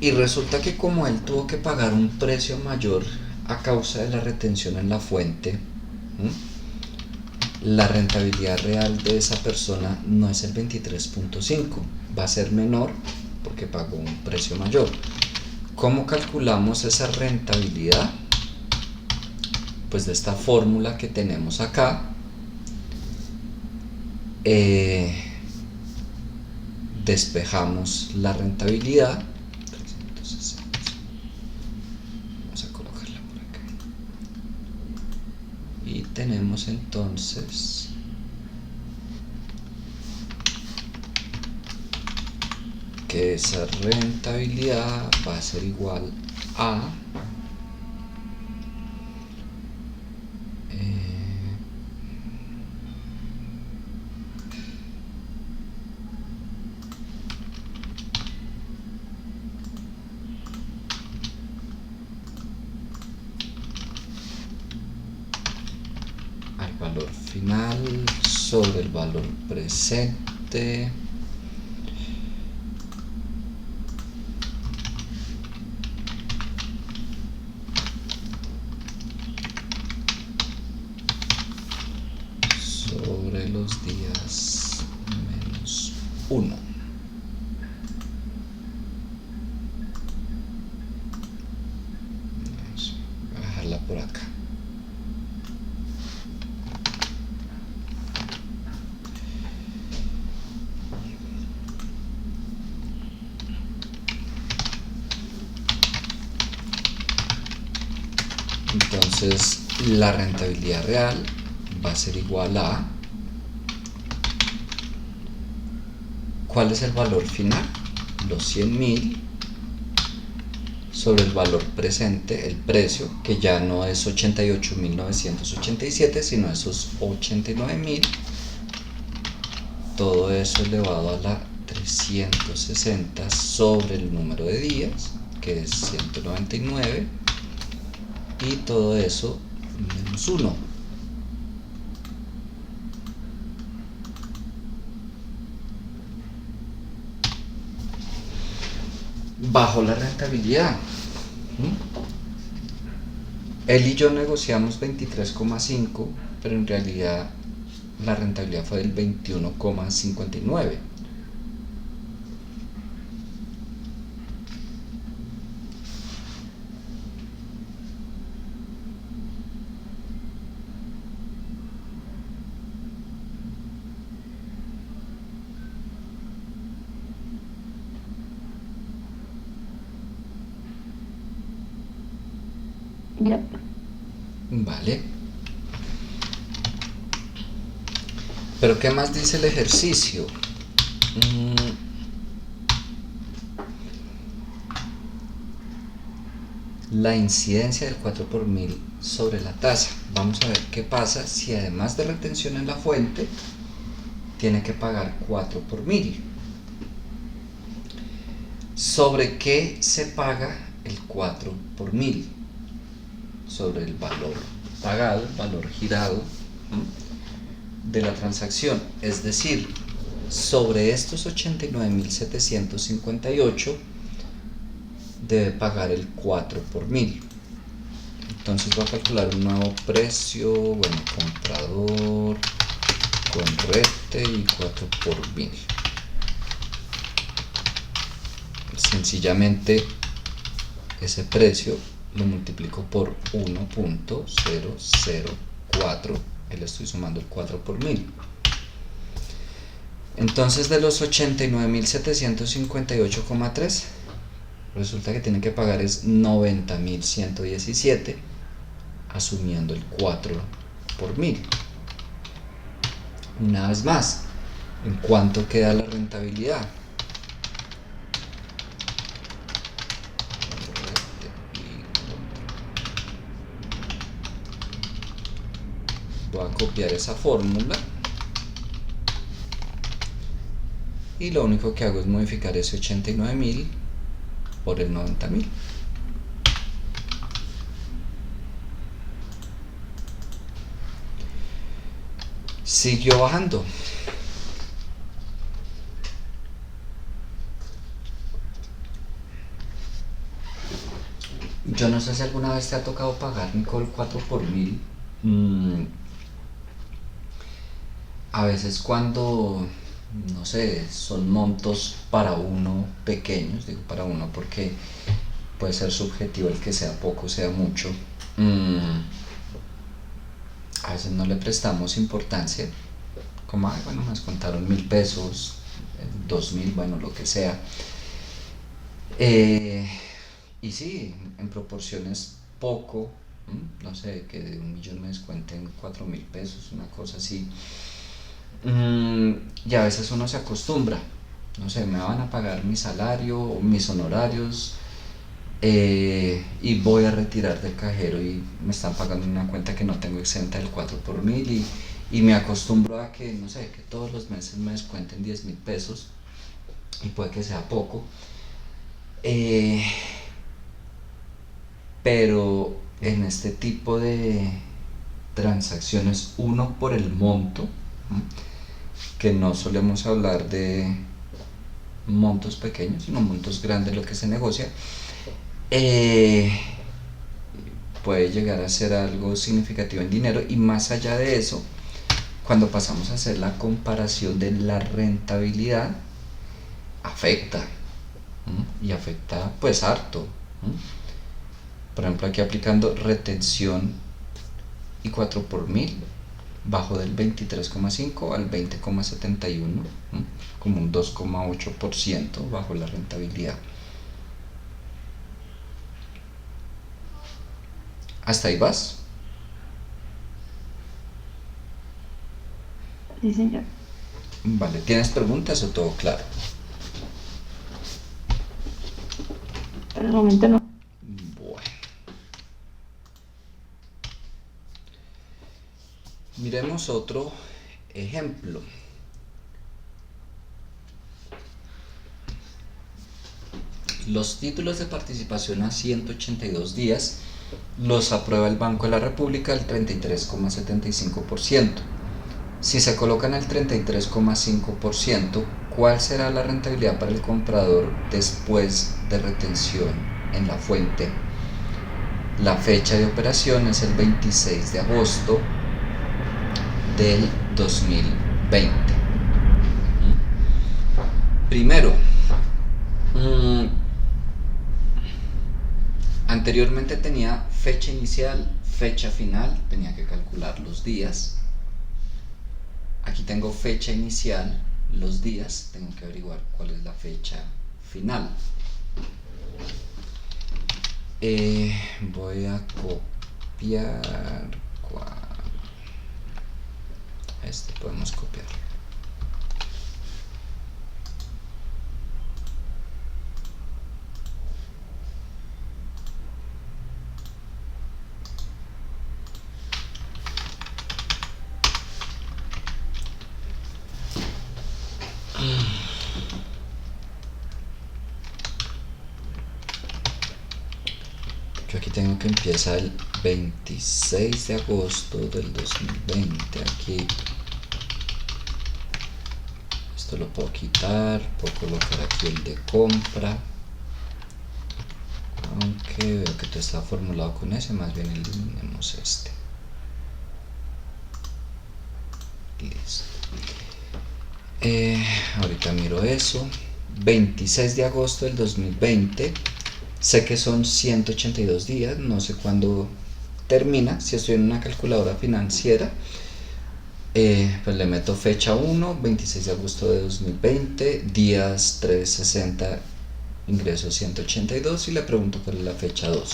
Y resulta que como él tuvo que pagar un precio mayor a causa de la retención en la fuente, la rentabilidad real de esa persona no es el 23,5, va a ser menor porque pagó un precio mayor. ¿Cómo calculamos esa rentabilidad? Pues de esta fórmula que tenemos acá, despejamos la rentabilidad. Vamos a colocarla por acá. Y tenemos entonces que esa rentabilidad va a ser igual a al valor final sobre el valor presente Entonces la rentabilidad real va a ser igual a, ¿cuál es el valor final? Los 100.000 sobre el valor presente, el precio, que ya no es 88.987, sino esos 89.000, todo eso elevado a la 360 sobre el número de días, que es 199, y todo eso menos 1. Bajo la rentabilidad. Él y yo negociamos 23,5, pero en realidad la rentabilidad fue del 21,59. Yep. Vale. Pero ¿qué más dice el ejercicio? La incidencia del 4 por mil sobre la tasa. Vamos a ver qué pasa si además de retención en la fuente tiene que pagar 4 por mil. ¿Sobre qué se paga el 4 por mil? Sobre el valor pagado, el valor girado de la transacción, es decir, sobre estos 89.758 debe pagar el 4 por mil. Entonces voy a calcular un nuevo precio, bueno, comprador con rete y 4 por mil. Sencillamente ese precio lo multiplico por 1.004, y le estoy sumando el 4 por mil. Entonces de los 89.758,3, resulta que tiene que pagar es 90.117, asumiendo el 4 por mil. Una vez más, ¿en cuánto queda la rentabilidad? Voy a copiar esa fórmula y lo único que hago es modificar ese 89.000 por el 90.000. Siguió bajando. Yo no sé si alguna vez te ha tocado pagar, Nicole, 4 por mil. A veces cuando, no sé, son montos para uno pequeños, digo para uno porque puede ser subjetivo el que sea poco, sea mucho, a veces no le prestamos importancia, como, bueno, nos contaron 1.000 pesos, 2.000, bueno, lo que sea. Y sí, en proporciones poco, no sé, que de 1.000.000 me descuenten 4.000 pesos, una cosa así. Y a veces uno se acostumbra, no sé, me van a pagar mi salario o mis honorarios, y voy a retirar del cajero y me están pagando una cuenta que no tengo exenta del 4 por mil, y me acostumbro a que, no sé, que todos los meses me descuenten 10.000 pesos, y puede que sea poco, pero en este tipo de transacciones, uno, por el monto, que no solemos hablar de montos pequeños, sino montos grandes lo que se negocia, puede llegar a ser algo significativo en dinero. Y más allá de eso, cuando pasamos a hacer la comparación de la rentabilidad, afecta, y afecta pues harto. Por ejemplo, aquí aplicando retención y 4 por mil, bajo del 23,5 al 20,71, como un 2,8% bajo la rentabilidad. ¿Hasta ahí vas? Sí, señor. Vale, ¿tienes preguntas o todo claro? Por el momento no. Bueno, miremos otro ejemplo. Los títulos de participación a 182 días los aprueba el Banco de la República al 33,75%. Si se colocan al 33,5%, ¿cuál será la rentabilidad para el comprador después de retención en la fuente? La fecha de operación es el 26 de agosto del 2020. Primero, anteriormente tenía fecha inicial, fecha final, tenía que calcular los días. Aquí tengo fecha inicial, los días, tengo que averiguar cuál es la fecha final. Voy a copiar. Este podemos copiar. Yo aquí tengo que empieza el 26 de agosto del 2020. Aquí esto lo puedo quitar, puedo colocar aquí el de compra, aunque veo que todo está formulado con ese, más bien eliminemos este. Listo. Ahorita miro eso. 26 de agosto del 2020. Sé que son 182 días, no sé cuándo termina. Si estoy en una calculadora financiera, pues le meto fecha 1, 26 de agosto de 2020, días 360, ingreso 182 y le pregunto cuál es la fecha 2.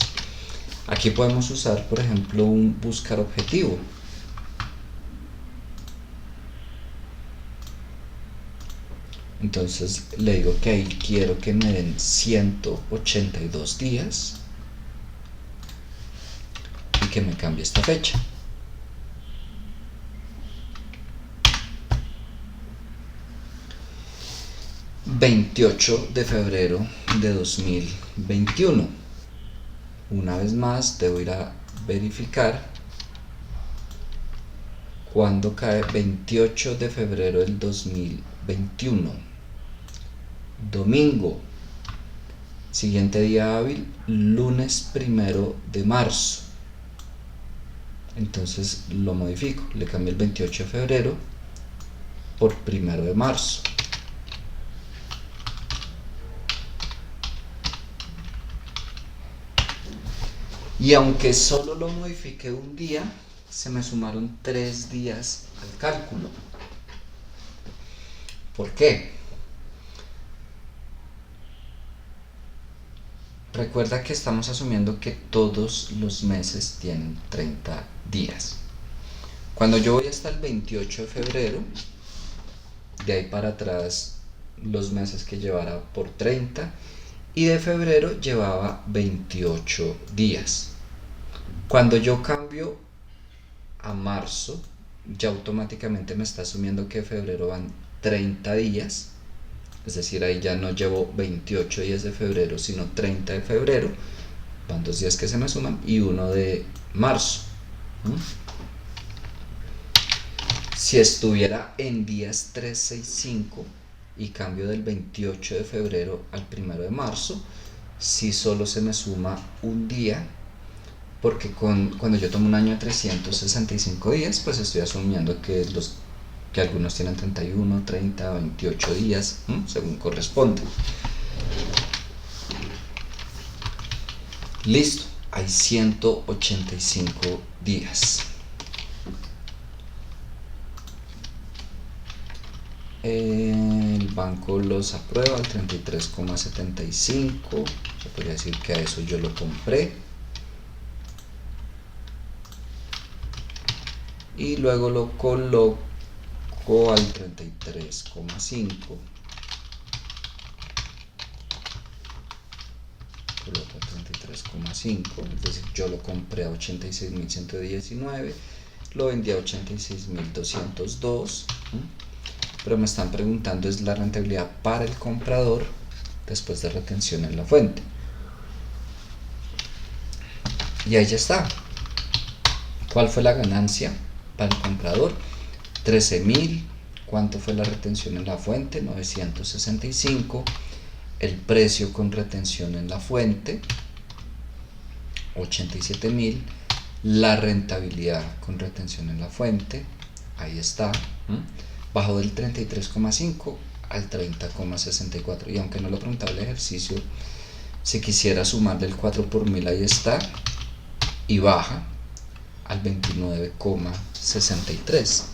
Aquí podemos usar, por ejemplo, un buscar objetivo. Entonces le digo que ahí quiero que me den 182 días y que me cambie esta fecha. ...28 de febrero de 2021. Una vez más debo ir a verificar cuándo cae 28 de febrero del 2021. Domingo. Siguiente día hábil, lunes 1 de marzo. Entonces lo modifico, le cambio el 28 de febrero por 1 de marzo. Y aunque solo lo modifiqué un día, se me sumaron 3 días al cálculo. ¿Por qué? Recuerda que estamos asumiendo que todos los meses tienen 30 días. Cuando yo voy hasta el 28 de febrero, de ahí para atrás los meses que llevara por 30, y de febrero llevaba 28 días. Cuando yo cambio a marzo, ya automáticamente me está asumiendo que de febrero van 30 días, es decir, ahí ya no llevo 28 días de febrero, sino 30 de febrero, van 2 días que se me suman, y 1 de marzo. Si estuviera en días 3, 6, 5 y cambio del 28 de febrero al 1 de marzo, si solo se me suma un día, porque cuando yo tomo un año de 365 días, pues estoy asumiendo que algunos tienen 31, 30, 28 días, según corresponde. Listo, hay 185 días. El banco los aprueba al 33,75. Se podría decir que a eso yo lo compré. Y luego lo coloco o al 33,5, coloco 33,5, es decir, yo lo compré a 86.119, lo vendí a 86.202, pero me están preguntando es la rentabilidad para el comprador después de retención en la fuente. Y ahí ya está. ¿Cuál fue la ganancia para el comprador? 13.000. ¿Cuánto fue la retención en la fuente? 965. El precio con retención en la fuente, 87.000. La rentabilidad con retención en la fuente, ahí está, bajó del 33,5 al 30,64. Y aunque no lo preguntaba el ejercicio, si quisiera sumarle el 4 por 1000, ahí está, y baja al 29,63.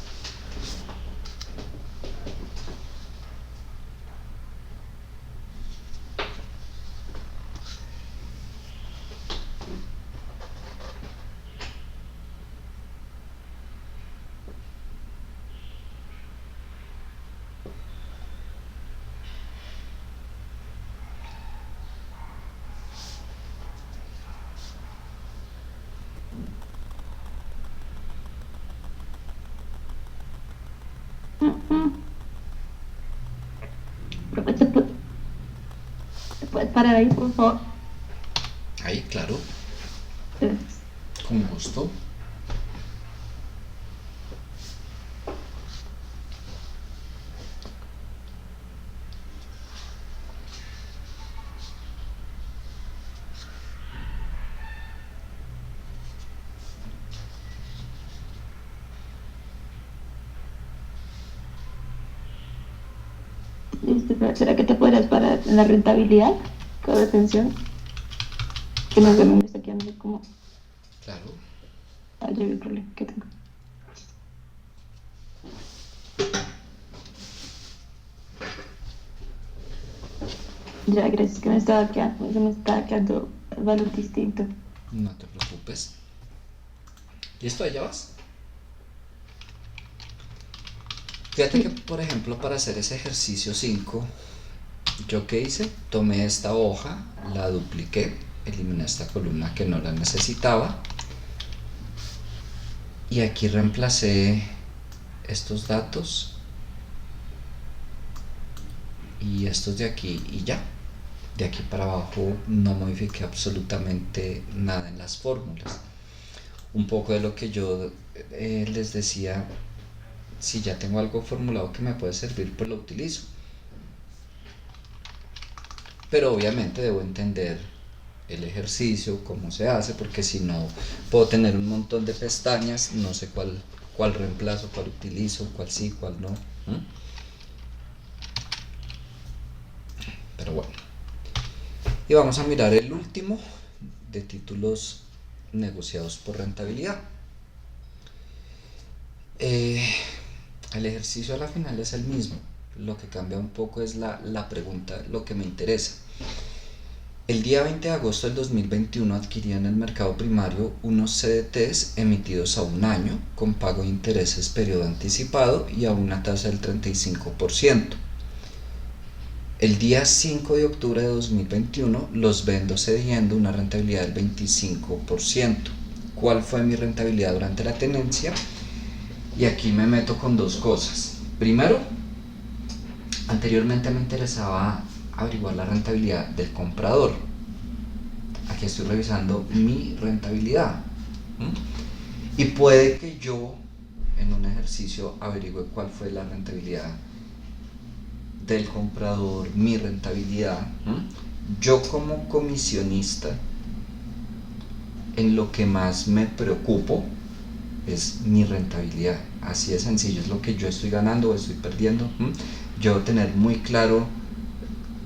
¿Te puedes parar ahí, por favor? Ahí, claro. Gracias. Con gusto. Listo, ¿será que te podrías parar en la rentabilidad con retención? Que no se me está quedando como... Claro. Yo vi el problema que tengo. Ya, gracias, que se me estaba quedando el valor distinto. No te preocupes. ¿Listo? ¿Allá vas? Fíjate que, por ejemplo, para hacer ese ejercicio 5, ¿yo qué hice? Tomé esta hoja, la dupliqué, eliminé esta columna que no la necesitaba, y aquí reemplacé estos datos y estos de aquí, y ya. De aquí para abajo no modifiqué absolutamente nada en las fórmulas. Un poco de lo que yo les decía, si ya tengo algo formulado que me puede servir, pues lo utilizo. Pero obviamente debo entender el ejercicio, cómo se hace, porque si no puedo tener un montón de pestañas, no sé cuál reemplazo, cuál utilizo, cuál sí, cuál no. Pero bueno. Y vamos a mirar el último de títulos negociados por rentabilidad. El ejercicio a la final es el mismo. Lo que cambia un poco es la pregunta, lo que me interesa. El día 20 de agosto del 2021 adquiría en el mercado primario unos CDTs emitidos a un año con pago de intereses periodo anticipado y a una tasa del 35%. El día 5 de octubre de 2021 los vendo cediendo una rentabilidad del 25%. ¿Cuál fue mi rentabilidad durante la tenencia? Y aquí me meto con dos cosas. Primero, anteriormente me interesaba averiguar la rentabilidad del comprador. Aquí estoy revisando mi rentabilidad. Y puede que yo en un ejercicio averigüe cuál fue la rentabilidad del comprador, mi rentabilidad. Yo como comisionista, en lo que más me preocupo es mi rentabilidad. Así de sencillo, es lo que yo estoy ganando o estoy perdiendo. Yo tener muy claro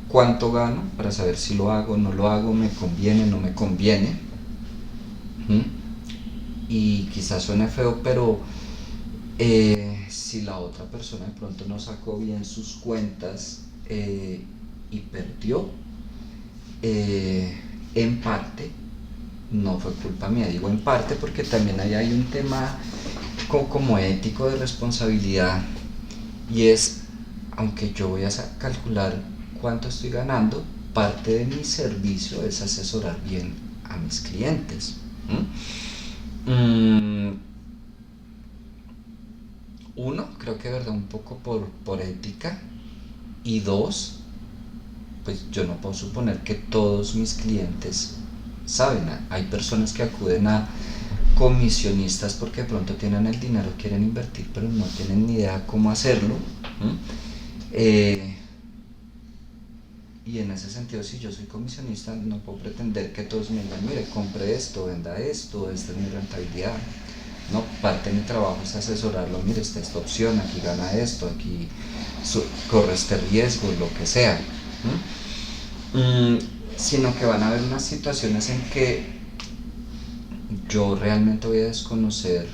cuánto gano para saber si lo hago o no lo hago, me conviene, no me conviene. Y quizás suene feo, pero si la otra persona de pronto no sacó bien sus cuentas y perdió, en parte no fue culpa mía. Digo en parte porque también ahí hay un tema como ético de responsabilidad, Y es, aunque yo voy a calcular cuánto estoy ganando, parte de mi servicio es asesorar bien a mis clientes. Uno, creo que de verdad un poco por ética. Y dos, pues yo no puedo suponer que todos mis clientes saben. Hay personas que acuden a comisionistas porque de pronto tienen el dinero, quieren invertir, pero no tienen ni idea cómo hacerlo. Y en ese sentido, si yo soy comisionista, no puedo pretender que todos me digan, mire, compre esto, venda esto, esta es mi rentabilidad. No, parte de mi trabajo es asesorarlo, mire, esta opción, aquí gana esto, aquí corre este riesgo, lo que sea. Sino que van a haber unas situaciones en que yo realmente voy a desconocer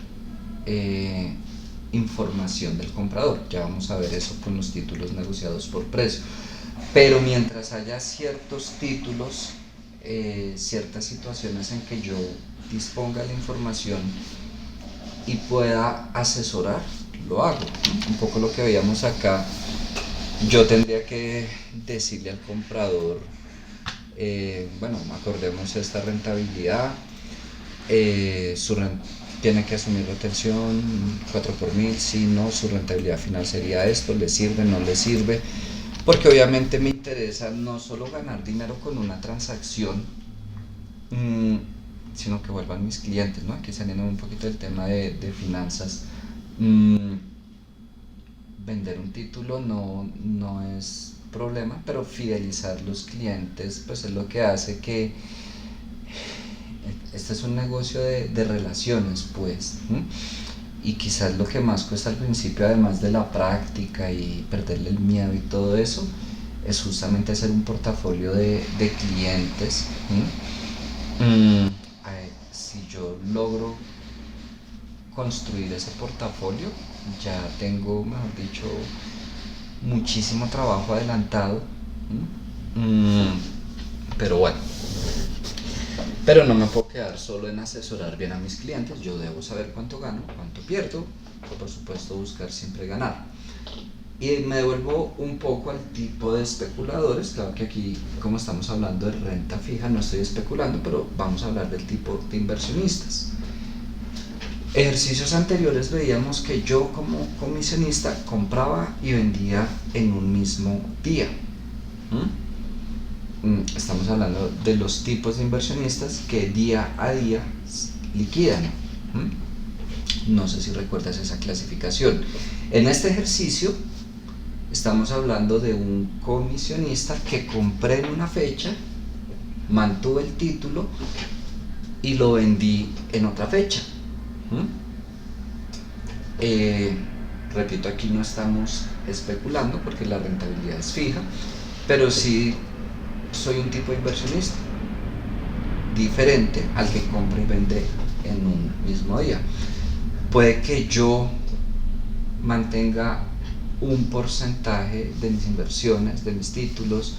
información del comprador. Ya vamos a ver eso con los títulos negociados por precio. Pero mientras haya ciertos títulos, ciertas situaciones en que yo disponga la información y pueda asesorar, lo hago. Un poco lo que veíamos acá, yo tendría que decirle al comprador, bueno, acordemos esta rentabilidad, tiene que asumir retención 4 por mil, si no, su rentabilidad final sería esto, le sirve, no le sirve, porque obviamente me interesa no solo ganar dinero con una transacción, sino que vuelvan mis clientes, ¿no? Aquí saliendo un poquito del tema de finanzas. Vender un título no es problema, pero fidelizar los clientes pues es lo que hace que este es un negocio de relaciones, pues. Y quizás lo que más cuesta al principio, además de la práctica y perderle el miedo y todo eso, es justamente hacer un portafolio de clientes. Si yo logro construir ese portafolio, ya tengo, mejor dicho, muchísimo trabajo adelantado. Pero bueno, pero no me puedo quedar solo en asesorar bien a mis clientes. Yo debo saber cuánto gano, cuánto pierdo, o por supuesto buscar siempre ganar. Y me devuelvo un poco al tipo de especuladores. Claro que aquí, como estamos hablando de renta fija, no estoy especulando, pero vamos a hablar del tipo de inversionistas. Ejercicios anteriores veíamos que yo como comisionista compraba y vendía en un mismo día. Estamos hablando de los tipos de inversionistas que día a día liquidan. No sé si recuerdas esa clasificación. En este ejercicio estamos hablando de un comisionista que compré en una fecha, mantuve el título y lo vendí en otra fecha. Repito, aquí no estamos especulando porque la rentabilidad es fija, pero sí soy un tipo de inversionista diferente al que compra y vende en un mismo día. Puede que yo mantenga un porcentaje de mis inversiones, de mis títulos,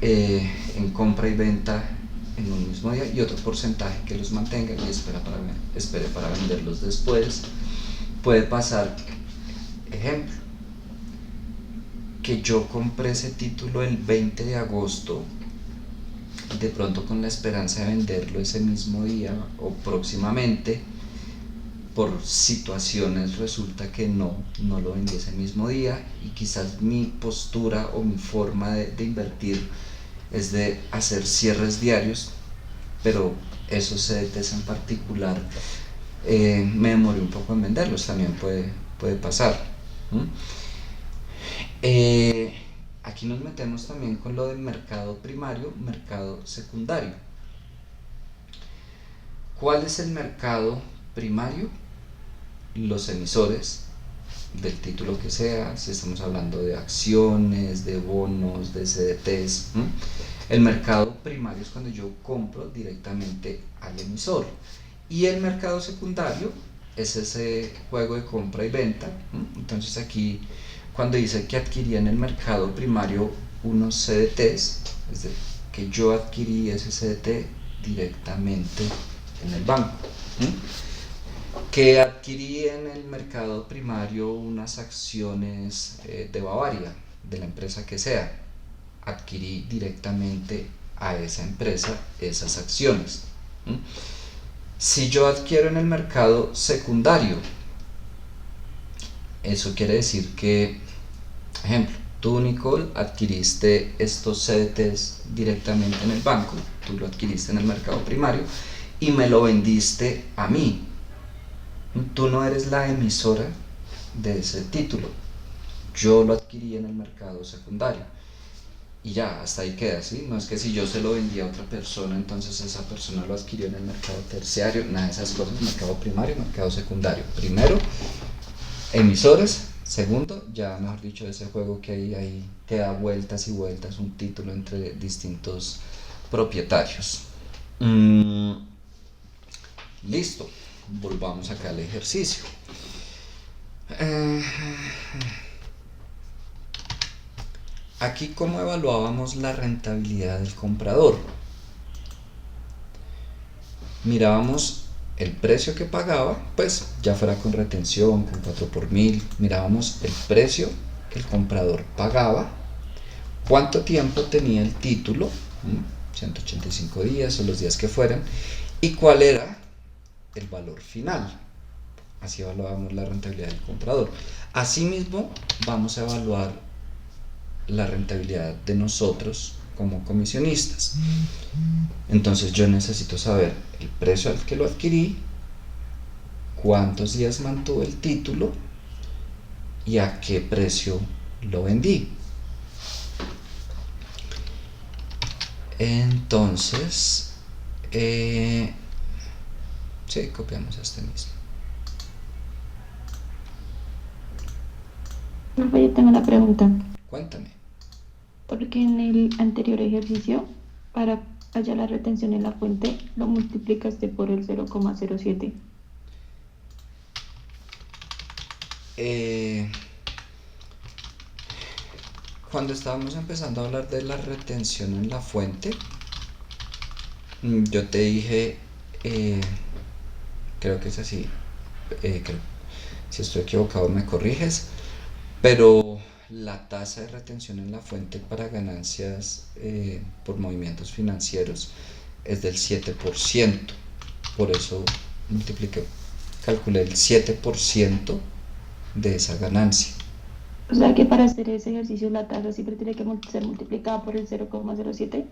en compra y venta en un mismo día, y otro porcentaje que los mantenga y espere para venderlos después. Puede pasar, ejemplo, que yo compré ese título el 20 de agosto y de pronto con la esperanza de venderlo ese mismo día o próximamente, por situaciones resulta que no lo vendí ese mismo día, y quizás mi postura o mi forma de invertir es de hacer cierres diarios, pero esos CDTs en particular me demoré un poco en venderlos, también puede pasar. Aquí nos metemos también con lo del mercado primario, mercado secundario. ¿Cuál es el mercado primario? Los emisores del título que sea, si estamos hablando de acciones, de bonos, de CDTs. El mercado primario es cuando yo compro directamente al emisor, y el mercado secundario es ese juego de compra y venta. Entonces aquí, cuando dice que adquiría en el mercado primario unos CDTs, es decir, que yo adquirí ese CDT directamente en el banco. Que adquirí en el mercado primario unas acciones de Bavaria, de la empresa que sea. Adquirí directamente a esa empresa esas acciones. ¿Mm? Si yo adquiero en el mercado secundario, eso quiere decir que, ejemplo, tú, Nicole, adquiriste estos CDTs directamente en el banco, tú lo adquiriste en el mercado primario y me lo vendiste a mí. Tú no eres la emisora de ese título, yo lo adquirí en el mercado secundario. Y ya, hasta ahí queda, ¿sí? No es que si yo se lo vendí a otra persona, entonces esa persona lo adquirió en el mercado terciario, nada de esas cosas, mercado primario, mercado secundario. Primero, emisores. Segundo, ya mejor dicho, ese juego que ahí te da vueltas y vueltas un título entre distintos propietarios. Listo, volvamos acá al ejercicio. Aquí, ¿cómo evaluábamos la rentabilidad del comprador? Mirábamos el precio que pagaba, pues ya fuera con retención, con 4 por mil, mirábamos el precio que el comprador pagaba, cuánto tiempo tenía el título, 185 días o los días que fueran, y cuál era el valor final. Así evaluábamos la rentabilidad del comprador. Asimismo, vamos a evaluar la rentabilidad de nosotros como comisionistas. Entonces yo necesito saber el precio al que lo adquirí, cuántos días mantuve el título y a qué precio lo vendí. Entonces, sí, copiamos este mismo. Profe, yo tengo una pregunta. Cuéntame. Porque en el anterior ejercicio, para hallar la retención en la fuente, lo multiplicaste por el 0,07. Cuando estábamos empezando a hablar de la retención en la fuente, yo te dije, creo que es así, si estoy equivocado me corriges, pero la tasa de retención en la fuente para ganancias por movimientos financieros es del 7%. Por eso calculé el 7% de esa ganancia. O sea que para hacer ese ejercicio la tasa siempre tiene que ser multiplicada por el 0,07.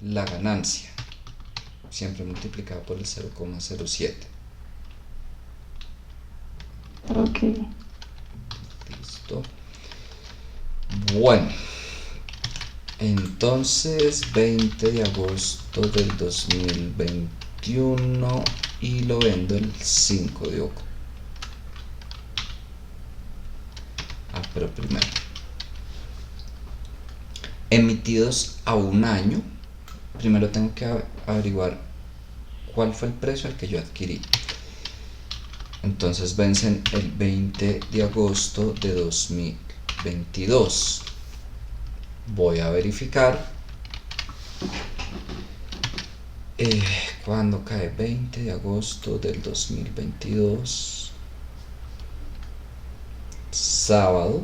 La ganancia siempre multiplicada por el 0,07. Ok. Listo. Bueno, entonces 20 de agosto del 2021 y lo vendo el 5 de octubre. Pero primero, emitidos a un año, primero tengo que averiguar cuál fue el precio al que yo adquirí. Entonces vencen el 20 de agosto de 2022. Voy a verificar cuando cae 20 de agosto del 2022, sábado,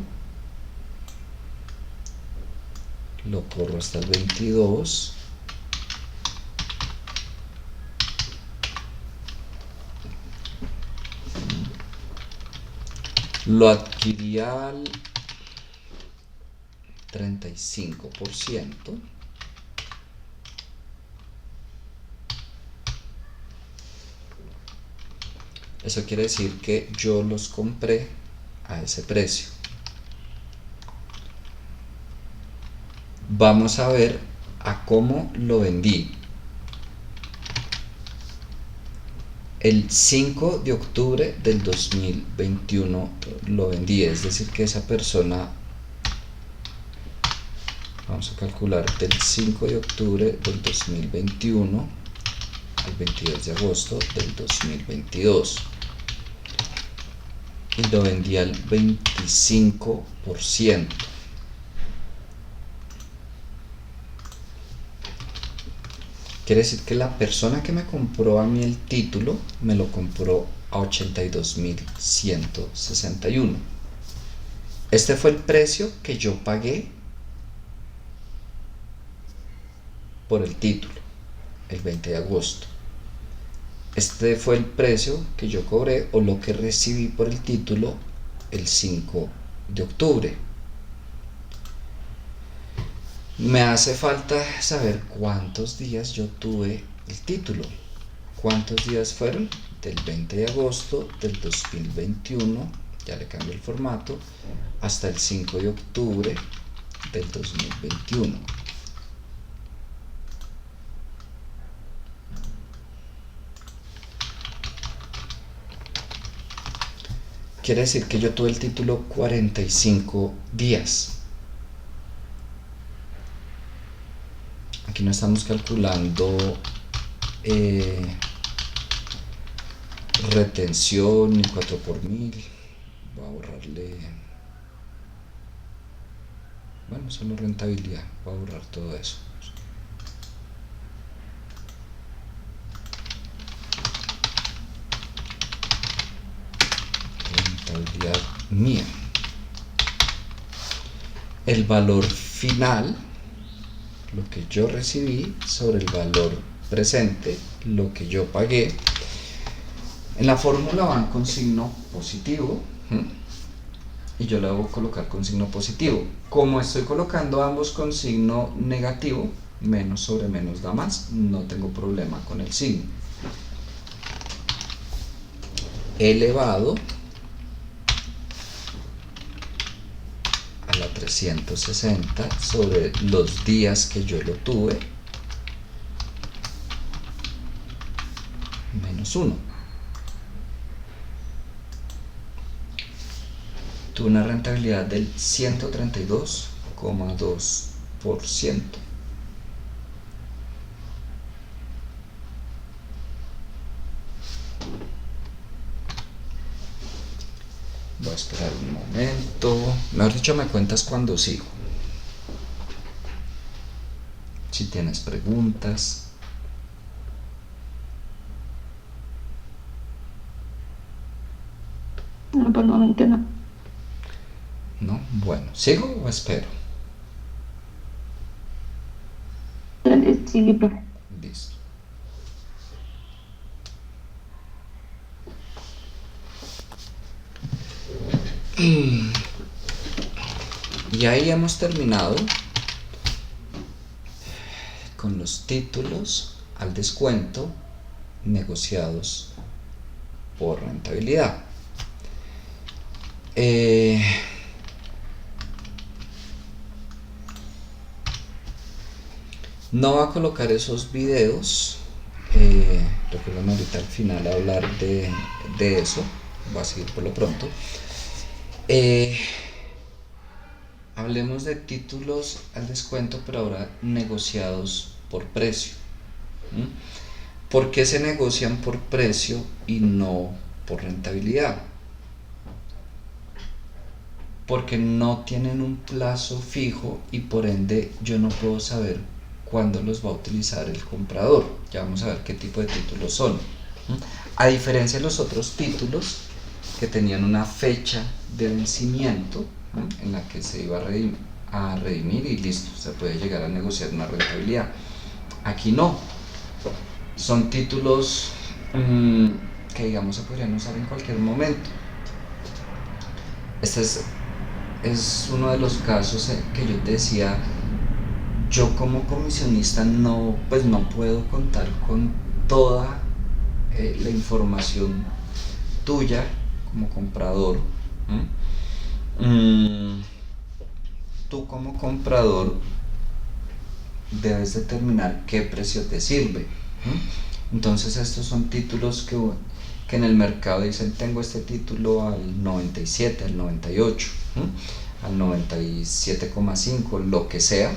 lo corro hasta el 22. Lo adquirí al 35%. Eso quiere decir que yo los compré a ese precio. Vamos a ver a cómo lo vendí. El 5 de octubre del 2021 lo vendí, es decir que esa persona, vamos a calcular del 5 de octubre del 2021 al 22 de agosto del 2022 y lo vendí al 25%. Quiere decir que la persona que me compró a mí el título me lo compró a 82.161. Este fue el precio que yo pagué por el título el 20 de agosto. Este fue el precio que yo cobré o lo que recibí por el título el 5 de octubre. Me hace falta saber cuántos días yo tuve el título. ¿Cuántos días fueron? Del 20 de agosto del 2021, ya le cambio el formato, hasta el 5 de octubre del 2021. Quiere decir que yo tuve el título 45 días. Aquí no estamos calculando retención ni 4 por mil. Voy a borrarle, bueno, solo rentabilidad. Voy a borrar todo eso. Rentabilidad mía. El valor final, lo que yo recibí sobre el valor presente, lo que yo pagué. En la fórmula van con signo positivo, y yo le voy a colocar con signo positivo. Como estoy colocando ambos con signo negativo, menos sobre menos da más, no tengo problema con el signo. Elevado a la 360 sobre los días que yo lo tuve, menos 1. Tuve una rentabilidad del 132,2%. Voy a esperar un momento. Mejor dicho, me cuentas cuando sigo. Si tienes preguntas. No, por el momento no. ¿No? Bueno, ¿sigo o espero? Dale, sigue, profe. Listo. Y ahí hemos terminado con los títulos al descuento negociados por rentabilidad. No va a colocar esos videos. Recuerden ahorita al final hablar de eso. Voy a seguir por lo pronto. Hablemos de títulos al descuento, pero ahora negociados por precio. ¿Por qué se negocian por precio y no por rentabilidad? Porque no tienen un plazo fijo y por ende yo no puedo saber cuándo los va a utilizar el comprador. Ya vamos a ver qué tipo de títulos son. A diferencia de los otros títulos que tenían una fecha de vencimiento en la que se iba a redimir y listo, se puede llegar a negociar una rentabilidad. Aquí no. Son títulos que digamos se podrían usar en cualquier momento. Este es uno de los casos que yo te decía, yo como comisionista no puedo contar con toda la información tuya como comprador. Tú como comprador debes determinar qué precio te sirve. Entonces estos son títulos que en el mercado dicen tengo este título al 97, al 98, al 97,5, lo que sea.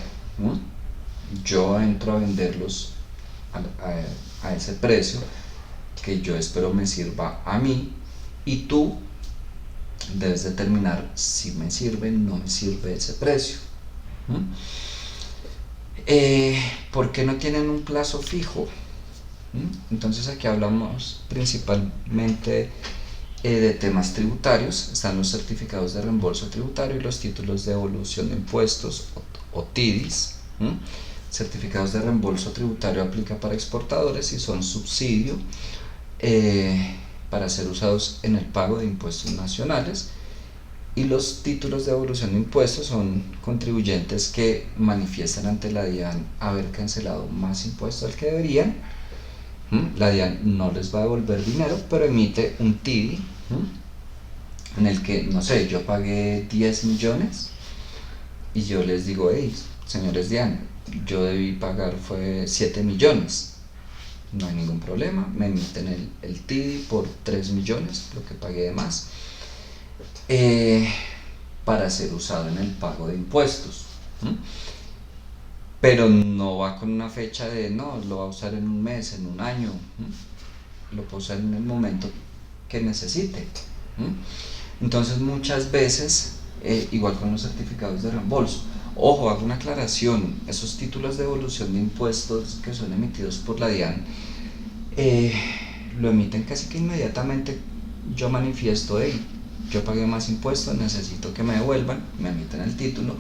Yo entro a venderlos a ese precio que yo espero me sirva a mí, y tú debes determinar si me sirve o no me sirve ese precio. ¿Por qué no tienen un plazo fijo? Entonces aquí hablamos principalmente de temas tributarios. Están los certificados de reembolso tributario y los títulos de devolución de impuestos o TIDIs. Certificados de reembolso tributario aplica para exportadores y son subsidio para ser usados en el pago de impuestos nacionales, y los títulos de devolución de impuestos son contribuyentes que manifiestan ante la DIAN haber cancelado más impuestos del que deberían. La DIAN no les va a devolver dinero, pero emite un TIDI en el que, no sé, yo pagué 10 millones y yo les digo, hey, señores DIAN, yo debí pagar fue 7 millones. No hay ningún problema, me emiten el TIDI por 3 millones, lo que pagué de más, para ser usado en el pago de impuestos. Pero no va con una fecha de no, lo va a usar en un mes, en un año, lo puedo usar en el momento que necesite. Entonces muchas veces, igual con los certificados de reembolso, ojo, hago una aclaración, esos títulos de devolución de impuestos que son emitidos por la DIAN, lo emiten casi que inmediatamente. Yo manifiesto, yo pagué más impuestos, necesito que me devuelvan, me emiten el título,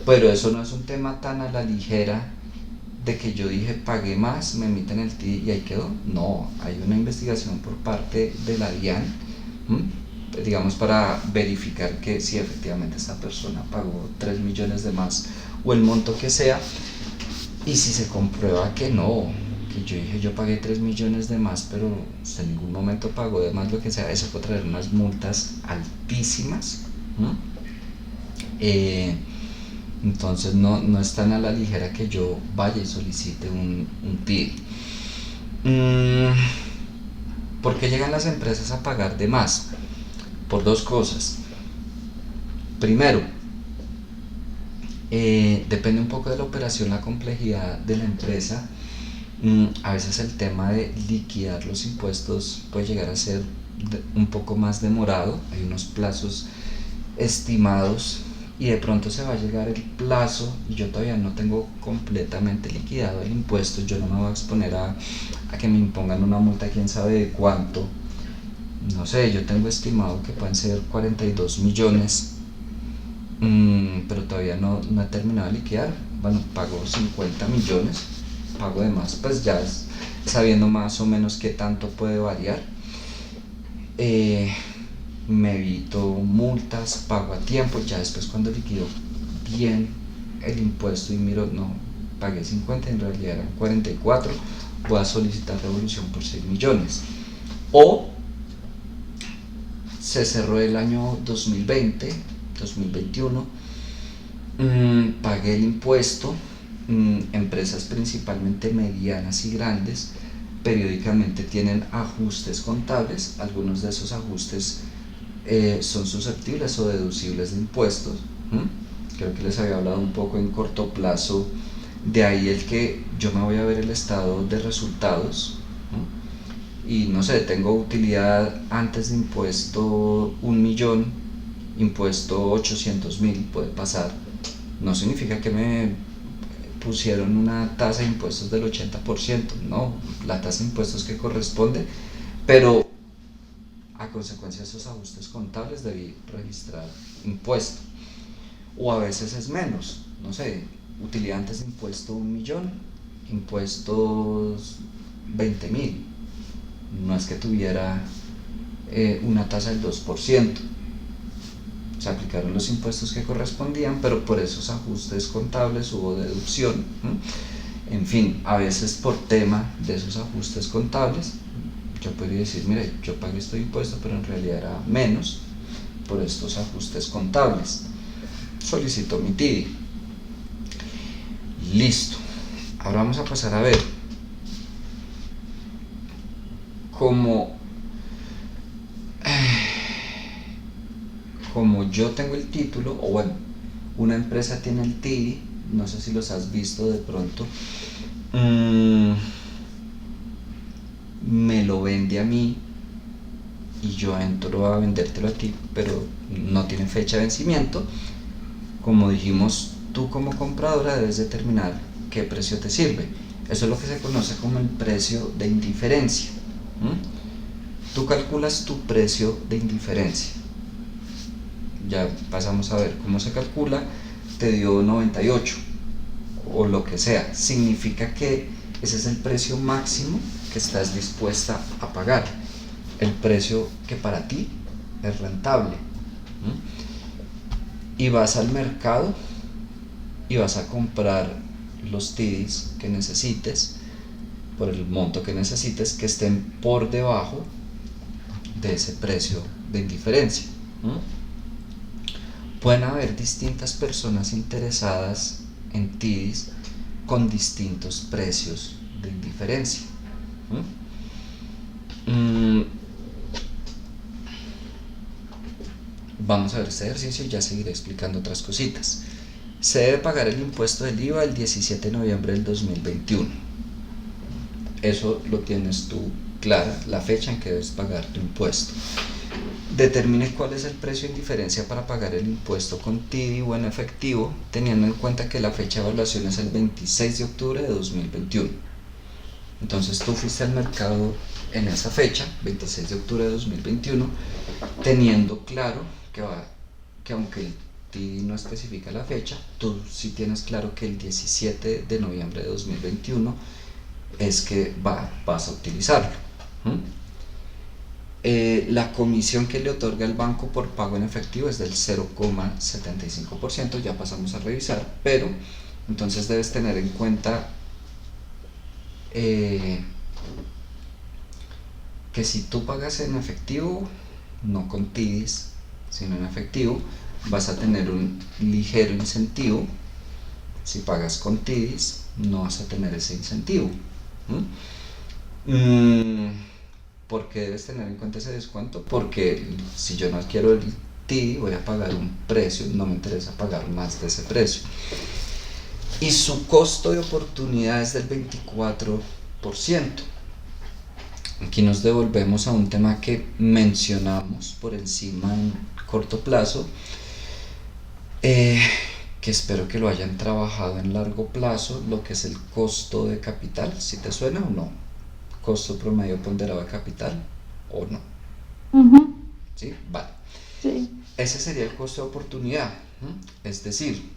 pero eso no es un tema tan a la ligera de que yo dije pagué más, me emiten el TIDI y ahí quedó. No, hay una investigación por parte de la DIAN, digamos, para verificar que si efectivamente esta persona pagó 3 millones de más o el monto que sea, y si se comprueba que no, que yo dije yo pagué 3 millones de más, pero en ningún momento pagó de más, lo que sea, eso puede traer unas multas altísimas. Entonces no es tan a la ligera que yo vaya y solicite un TIDI. ¿Por qué llegan las empresas a pagar de más? Por dos cosas. Primero, depende un poco de la operación, la complejidad de la empresa. A veces el tema de liquidar los impuestos puede llegar a ser un poco más demorado, hay unos plazos estimados y de pronto se va a llegar el plazo y yo todavía no tengo completamente liquidado el impuesto. Yo no me voy a exponer a que me impongan una multa quién sabe de cuánto. No sé, yo tengo estimado que pueden ser 42 millones, pero todavía no he terminado de liquidar. Bueno, pago 50 millones, pago de más, pues ya sabiendo más o menos qué tanto puede variar. Me evito multas, pago a tiempo. Ya después, cuando liquido bien el impuesto y miro, no, pagué 50, en realidad eran 44, voy a solicitar devolución por 6 millones. O se cerró el año 2020, 2021, pagué el impuesto. Empresas principalmente medianas y grandes periódicamente tienen ajustes contables. Algunos de esos ajustes son susceptibles o deducibles de impuestos. Creo que les había hablado un poco en corto plazo. De ahí el que yo me voy a ver el estado de resultados, y no sé, tengo utilidad antes de impuesto 1.000.000, impuesto 800.000, puede pasar. No significa que me pusieron una tasa de impuestos del 80%, no, la tasa de impuestos que corresponde, pero a consecuencia de esos ajustes contables debí registrar impuesto. O a veces es menos, no sé, utilidad antes de impuesto 1.000.000, impuestos 20.000. No es que tuviera una tasa del 2%. Se aplicaron los impuestos que correspondían, pero por esos ajustes contables hubo deducción. En fin, a veces por tema de esos ajustes contables, yo podría decir, mire, yo pagué este impuesto, pero en realidad era menos por estos ajustes contables. Solicito mi TIDI. Listo. Ahora vamos a pasar a ver como yo tengo el título, o bueno, una empresa tiene el TIDI, no sé si los has visto de pronto, me lo vende a mí y yo entro a vendértelo a ti, pero no tiene fecha de vencimiento. Como dijimos, tú como compradora debes determinar ¿qué precio te sirve? Eso es lo que se conoce como el precio de indiferencia. Tú calculas tu precio de indiferencia. Ya pasamos a ver cómo se calcula. Te dio 98 o lo que sea. Significa que ese es el precio máximo que estás dispuesta a pagar. El precio que para ti es rentable. Y vas al mercado y vas a comprar los TDs que necesites por el monto que necesites, que estén por debajo de ese precio de indiferencia. Pueden haber distintas personas interesadas en TDs con distintos precios de indiferencia. Vamos a ver este ejercicio y ya seguiré explicando otras cositas. Se debe pagar el impuesto del IVA el 17 de noviembre del 2021. Eso lo tienes tú clara, la fecha en que debes pagar tu impuesto. Determine cuál es el precio de indiferencia para pagar el impuesto con TDI o en efectivo, teniendo en cuenta que la fecha de evaluación es el 26 de octubre de 2021. Entonces tú fuiste al mercado en esa fecha, 26 de octubre de 2021, teniendo claro que aunque el TDI no especifica la fecha, tú sí tienes claro que el 17 de noviembre de 2021 es que vas a utilizarlo. La comisión que le otorga el banco por pago en efectivo es del 0,75%, ya pasamos a revisar, pero entonces debes tener en cuenta que si tú pagas en efectivo, no con TDs, sino en efectivo, vas a tener un ligero incentivo. Si pagas con TDs, no vas a tener ese incentivo. ¿Por qué debes tener en cuenta ese descuento? Porque si yo no adquiero el TDI, voy a pagar un precio, no me interesa pagar más de ese precio. Y su costo de oportunidad es del 24%. Aquí nos devolvemos a un tema que mencionamos por encima en corto plazo, que espero que lo hayan trabajado en largo plazo, lo que es el costo de capital. ¿Si te suena o no? Costo promedio ponderado de capital o no. ¿Sí? Vale. Sí. Ese sería el costo de oportunidad. Es decir,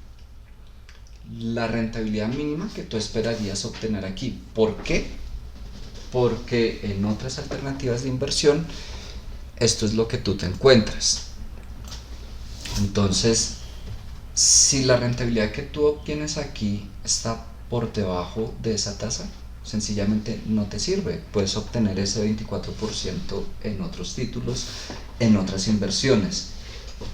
la rentabilidad mínima que tú esperarías obtener aquí. ¿Por qué? Porque en otras alternativas de inversión esto es lo que tú te encuentras. Entonces, si la rentabilidad que tú obtienes aquí está por debajo de esa tasa, sencillamente no te sirve. Puedes obtener ese 24% en otros títulos, en otras inversiones.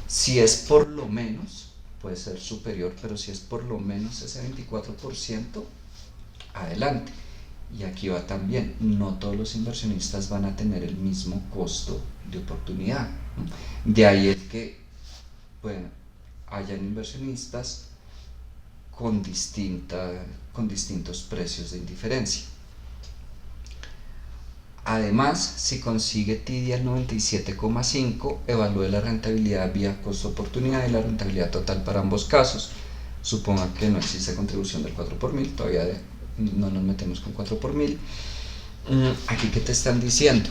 Si es por lo menos, puede ser superior, pero si es por lo menos ese 24%, adelante. Y aquí va también, no todos los inversionistas van a tener el mismo costo de oportunidad. De ahí es que hayan inversionistas con distintos precios de indiferencia. Además, si consigue TDI al 97,5, evalúe la rentabilidad vía costo-oportunidad y la rentabilidad total para ambos casos. Suponga que no existe contribución del 4 por mil, todavía no nos metemos con 4 por mil. Aquí, ¿qué te están diciendo?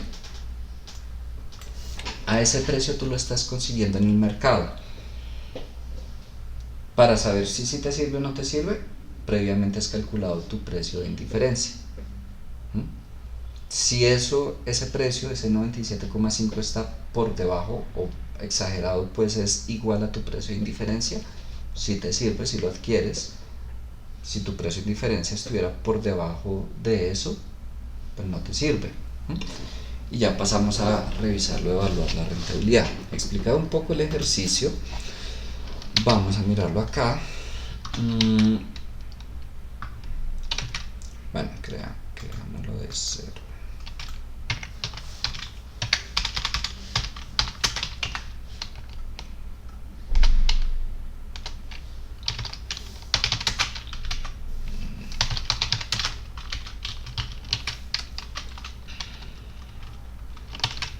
A ese precio tú lo estás consiguiendo en el mercado. Para saber si te sirve o no te sirve, previamente has calculado tu precio de indiferencia. Si ese precio, ese 97,5 está por debajo o exagerado, pues es igual a tu precio de indiferencia. Si te sirve, si lo adquieres. Si tu precio de indiferencia estuviera por debajo de eso, pues no te sirve. Y ya pasamos a revisarlo, evaluar la rentabilidad. He explicado un poco el ejercicio. Vamos a mirarlo acá. Bueno, creámoslo de cero.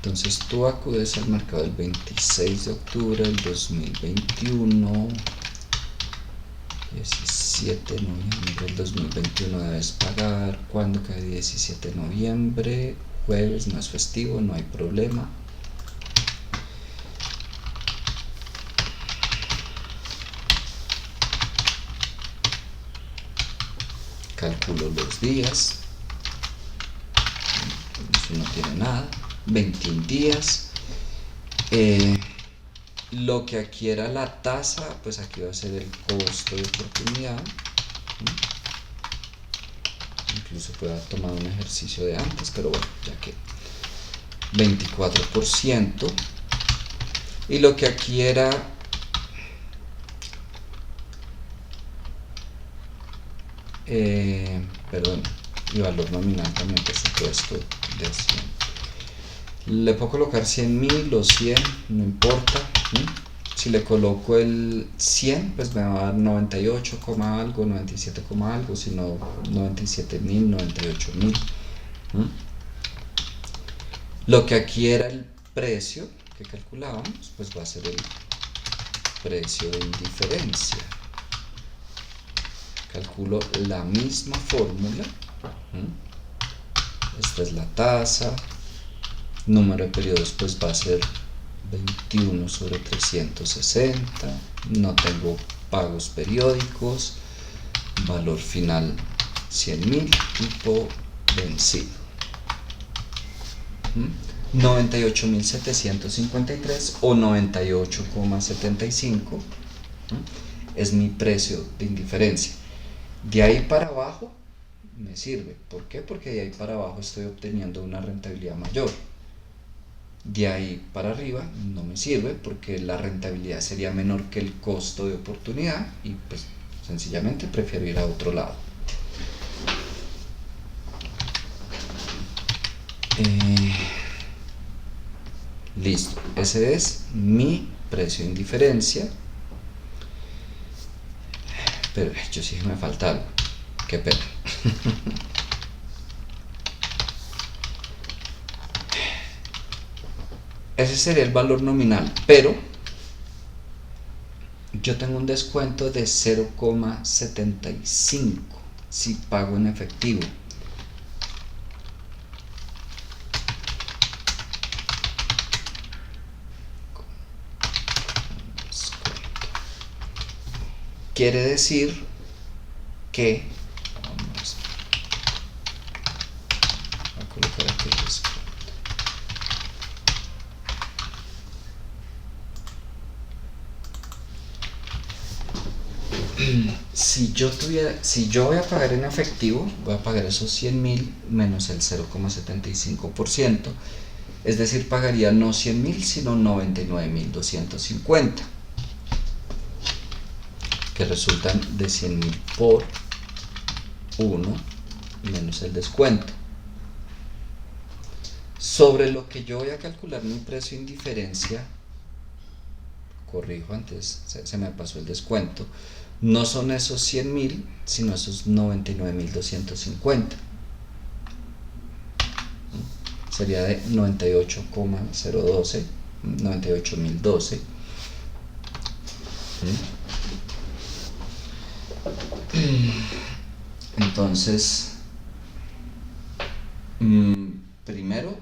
Entonces tú acudes al mercado el 26 de octubre del 2021, 17 17 de noviembre del 2021 debes pagar. ¿Cuándo cae 17 de noviembre? Jueves, no es festivo, no hay problema. Calculo los días. Eso no tiene nada. 21 días. Lo que aquí era la tasa, pues aquí va a ser el costo de oportunidad. Incluso puedo haber tomado un ejercicio de antes, pero bueno, ya que 24%. Y lo que aquí era perdón, y valor nominal también, por supuesto, de 100. Le puedo colocar 100.000 o 100, no importa. Si le coloco el 100, pues me va a dar 98, algo, 97, algo, sino 97.000, 98.000. Lo que aquí era el precio que calculábamos, pues va a ser el precio de indiferencia. Calculo la misma fórmula. Esta es la tasa. Número de periodos pues va a ser 21 sobre 360. No tengo pagos periódicos. Valor final 100.000. Tipo vencido. 98.753 o 98,75 es mi precio de indiferencia. De ahí para abajo me sirve. ¿Por qué? Porque de ahí para abajo estoy obteniendo una rentabilidad mayor. De ahí para arriba no me sirve porque la rentabilidad sería menor que el costo de oportunidad y pues sencillamente prefiero ir a otro lado. Listo, ese es mi precio de indiferencia. Pero yo sí que me falta algo. Qué pena. Ese sería el valor nominal, pero yo tengo un descuento de 0,75 si pago en efectivo. Quiere decir que vamos a colocar aquí el descuento. Si yo voy a pagar en efectivo, voy a pagar esos 100.000 menos el 0,75%, es decir, pagaría no 100.000 sino 99.250, que resultan de 100.000 por 1 menos el descuento. Sobre lo que yo voy a calcular mi precio de indiferencia, corrijo, antes se me pasó el descuento, no son esos 100.000 sino esos 99.250. Sería de 98,012, 98.012. Entonces, primero,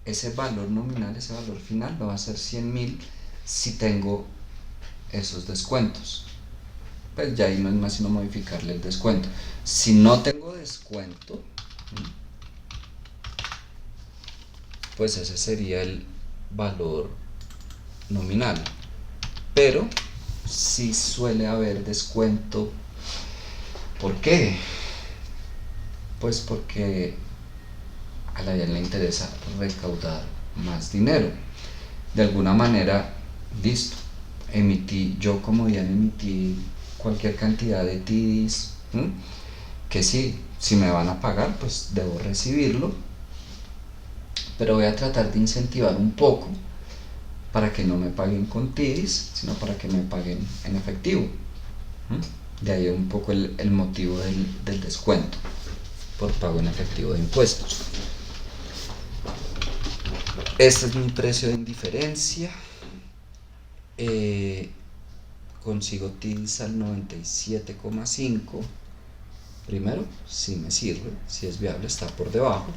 ese valor nominal, ese valor final va a ser 100.000 si tengo esos descuentos. Pues ya ahí no es más sino modificarle el descuento. Si no tengo descuento, pues ese sería el valor nominal. Pero sí suele haber descuento. ¿Por qué? Pues porque a la DIAN le interesa recaudar más dinero. De alguna manera, listo, yo como DIAN emití cualquier cantidad de TDs, que sí, si me van a pagar, pues debo recibirlo, pero voy a tratar de incentivar un poco para que no me paguen con TDs, sino para que me paguen en efectivo. De ahí un poco el motivo del descuento por pago en efectivo de impuestos. Este es mi precio de indiferencia. consigo TIDIS al 97,5. Primero, si me sirve, si es viable, está por debajo.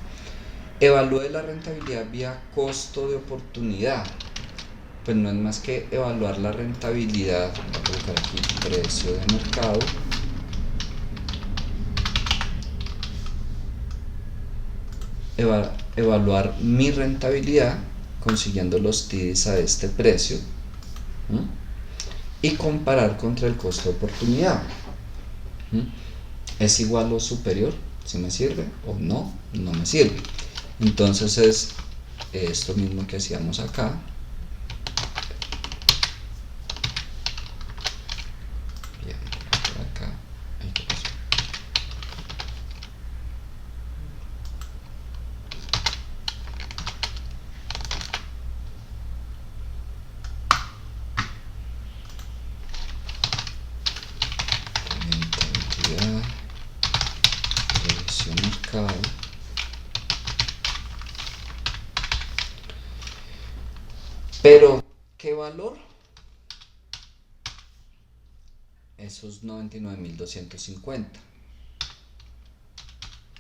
Evalúe la rentabilidad vía costo de oportunidad. Pues no es más que evaluar la rentabilidad. Voy a colocar aquí precio de mercado. Evaluar mi rentabilidad consiguiendo los TIDIS a este precio, ¿sí? Y comparar contra el costo de oportunidad, ¿sí? ¿Es igual o superior? Si me sirve, o no, no me sirve. Entonces es esto mismo que hacíamos acá. Bien, por acá. Ahí, ¿qué pasó? Rentabilidad, precio mercado. Pero, ¿qué valor? Esos 99.250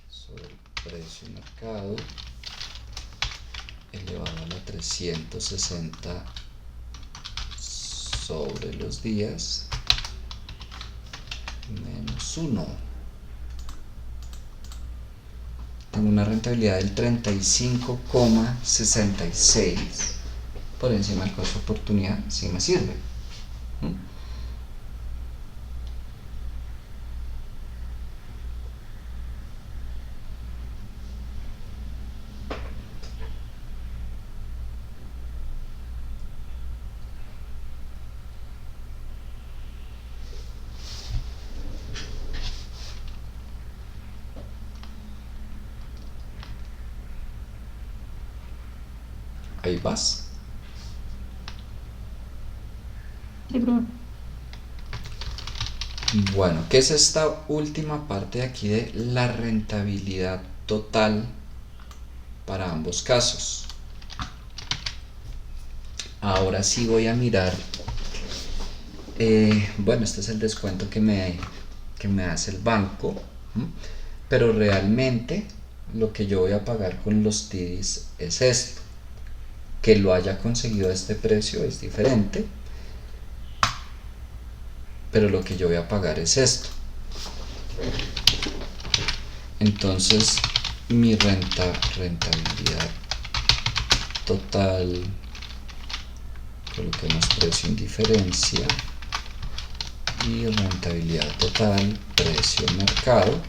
sobre el precio mercado elevado a la 360 sobre los días menos 1. Tengo una rentabilidad del 35,66 por encima del costo de oportunidad. Si me sirve. Ahí vas. Sí, profe. Bueno, ¿qué es esta última parte de aquí de la rentabilidad total para ambos casos? Ahora sí voy a mirar. Bueno, este es el descuento que me hace el banco, ¿m? Pero realmente lo que yo voy a pagar con los TIDIS es esto. Que lo haya conseguido a este precio es diferente, pero lo que yo voy a pagar es esto. Entonces mi rentabilidad total, coloquemos precio en diferencia, y rentabilidad total, precio mercado,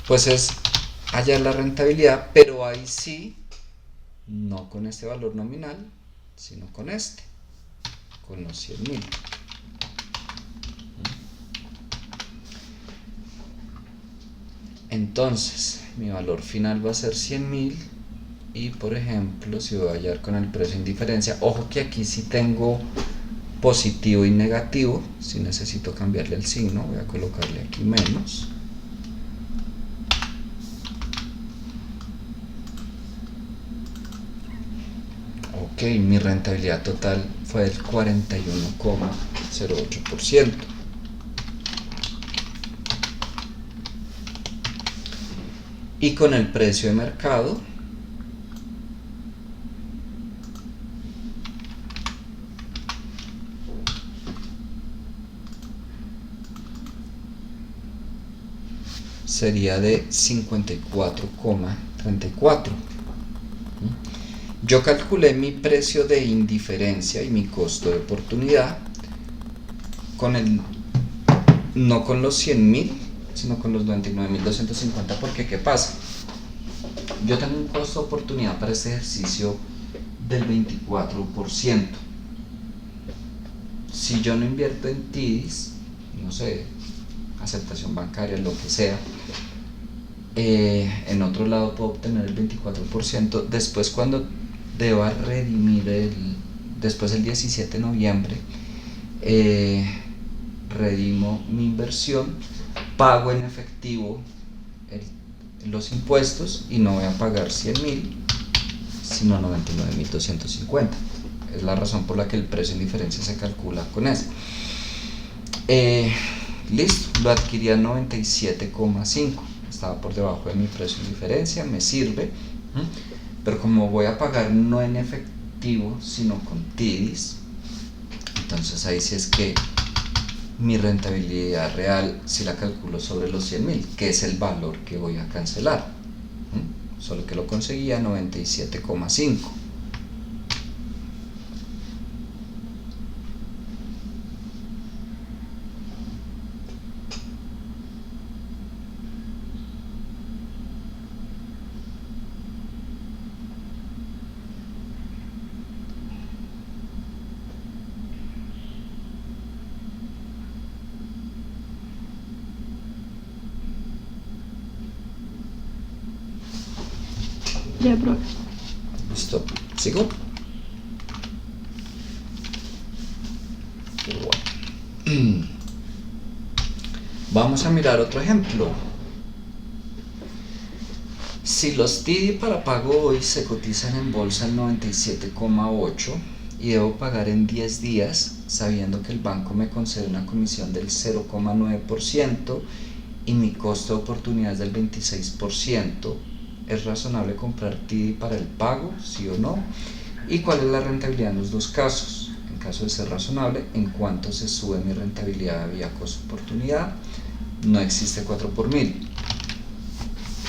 pues es hallar la rentabilidad, pero ahí sí, no con este valor nominal, sino con este, con los 100.000. Entonces mi valor final va a ser 100.000, y por ejemplo si voy a hallar con el precio en diferencia, ojo que aquí sí tengo positivo y negativo. Si necesito cambiarle el signo, voy a colocarle aquí menos. Ok, mi rentabilidad total fue del 41,08%. Y con el precio de mercado sería de 54,34. Yo calculé mi precio de indiferencia y mi costo de oportunidad no con los 100.000, sino con los 99.250, porque ¿qué pasa? Yo tengo un costo de oportunidad para este ejercicio del 24%. Si yo no invierto en TIDIS, no sé, aceptación bancaria, lo que sea, en otro lado puedo obtener el 24%. Después, cuando deba redimir después el 17 de noviembre, redimo mi inversión, pago en efectivo los impuestos y no voy a pagar 100.000, sino 99.250. Es la razón por la que el precio en diferencia se calcula con eso. Eh, Listo, lo adquirí a 97,5, estaba por debajo de mi precio en diferencia, me sirve, pero como voy a pagar no en efectivo sino con TIDIs, entonces ahí sí es que mi rentabilidad real si la calculo sobre los 100.000, que es el valor que voy a cancelar, solo que lo conseguí a 97,5. Ya, profe. ¿Listo? ¿Sigo? Vamos a mirar otro ejemplo. Si los TIDI para pago hoy se cotizan en bolsa al 97,8 y debo pagar en 10 días, sabiendo que el banco me concede una comisión del 0,9% y mi costo de oportunidad es del 26%, ¿es razonable comprar TIDI para el pago, sí o no? ¿Y cuál es la rentabilidad en los dos casos? En caso de ser razonable, ¿en cuánto se sube mi rentabilidad vía costo de oportunidad? No existe 4 por 1000.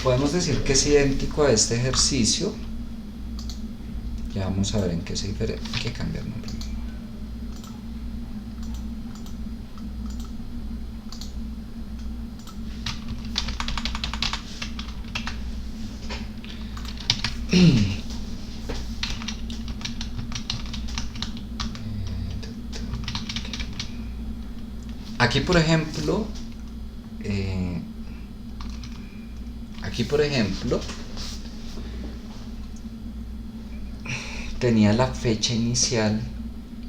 Podemos decir que es idéntico a este ejercicio. Ya vamos a ver en qué se diferencia. Hay que cambiar nombre. Aquí por ejemplo, tenía la fecha inicial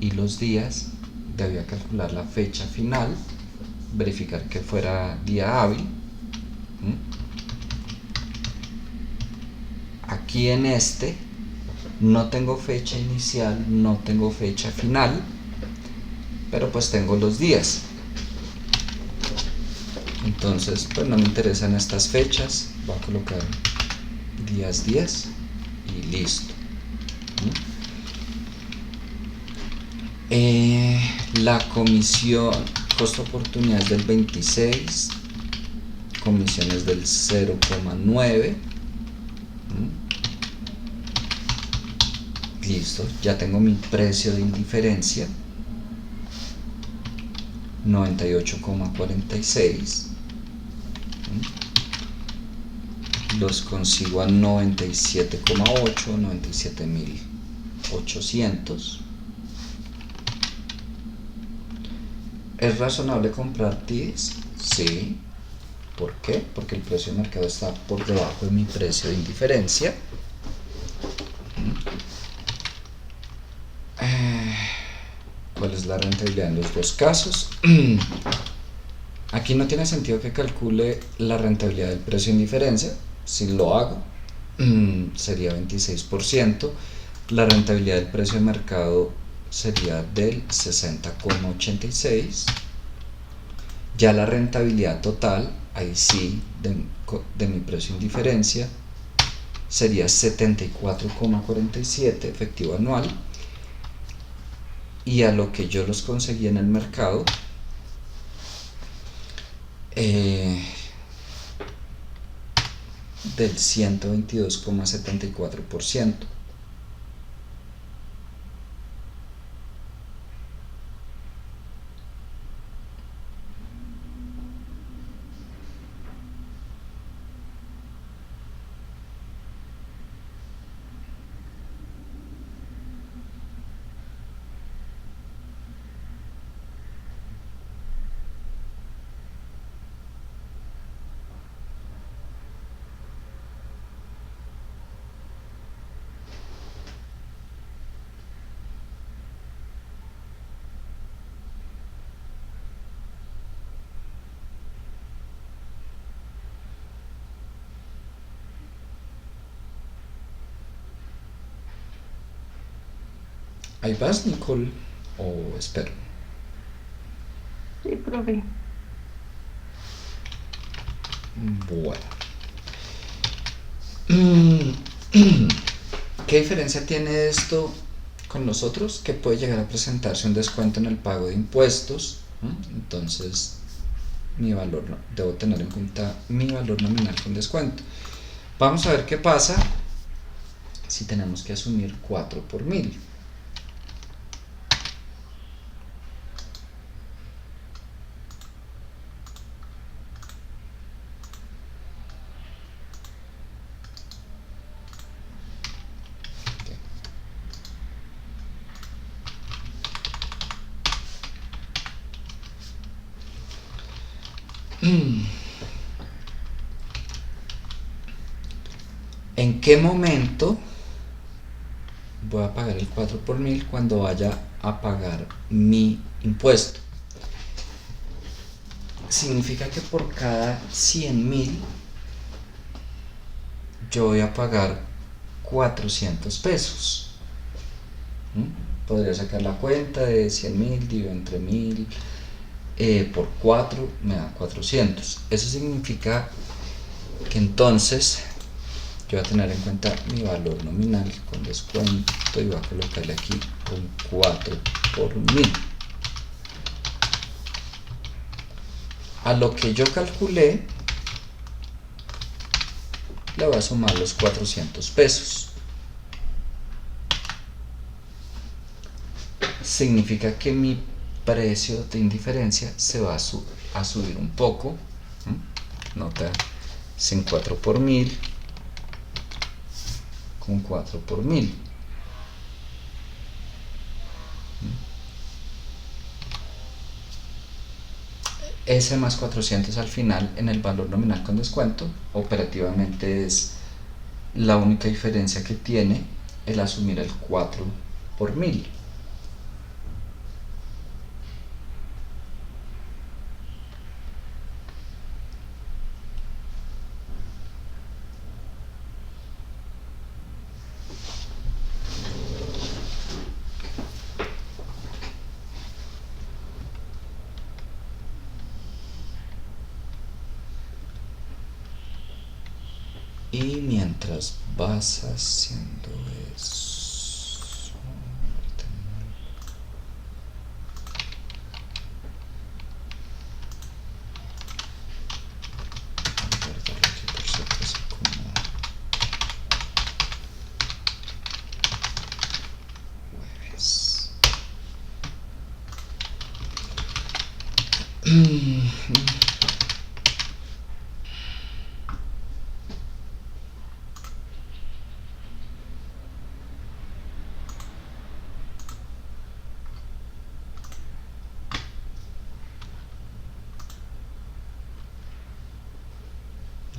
y los días, debía calcular la fecha final, verificar que fuera día hábil. Aquí en este no tengo fecha inicial, no tengo fecha final, pero pues tengo los días. Entonces pues no me interesan estas fechas, voy a colocar días 10 y listo. La comisión, costo oportunidad es del 26, comisiones del 0,9. Listo, ya tengo mi precio de indiferencia, 98,46. Los consigo a 97,8, 97.800. ¿Es razonable comprar TIDs? Sí. ¿Por qué? Porque el precio de mercado está por debajo de mi precio de indiferencia. ¿Cuál es la rentabilidad en los dos casos? Aquí no tiene sentido que calcule la rentabilidad del precio de indiferencia. Si lo hago, sería 26%. La rentabilidad del precio de mercado sería del 60,86. Ya la rentabilidad total, ahí sí, de mi precio de indiferencia, sería 74,47 efectivo anual. Y a lo que yo los conseguí en el mercado, del 122,74%. ¿Ahí vas, Nicole? ¿O espero? Sí, profe. Bueno. ¿Qué diferencia tiene esto con los otros? Que puede llegar a presentarse un descuento en el pago de impuestos. Entonces, debo tener en cuenta mi valor nominal con descuento. Vamos a ver qué pasa si tenemos que asumir 4 por 1000. ¿En qué momento voy a pagar el 4 por 1000? Cuando vaya a pagar mi impuesto. Significa que por cada 100.000 yo voy a pagar 400 pesos. Podría sacar la cuenta de 100.000, dividido entre 1000 por 4 me da 400. Eso significa que entonces yo voy a tener en cuenta mi valor nominal con descuento y voy a colocarle aquí un 4 por 1000. A lo que yo calculé le voy a sumar los 400 pesos. Significa que mi precio de indiferencia se va a subir un poco. Nota, sin 4 por 1000 con 4 por 1000. Ese más 400 al final en el valor nominal con descuento operativamente es la única diferencia que tiene el asumir el 4 por 1000. Y mientras vas haciendo eso, guardarlo aquí por si acaso como jueves.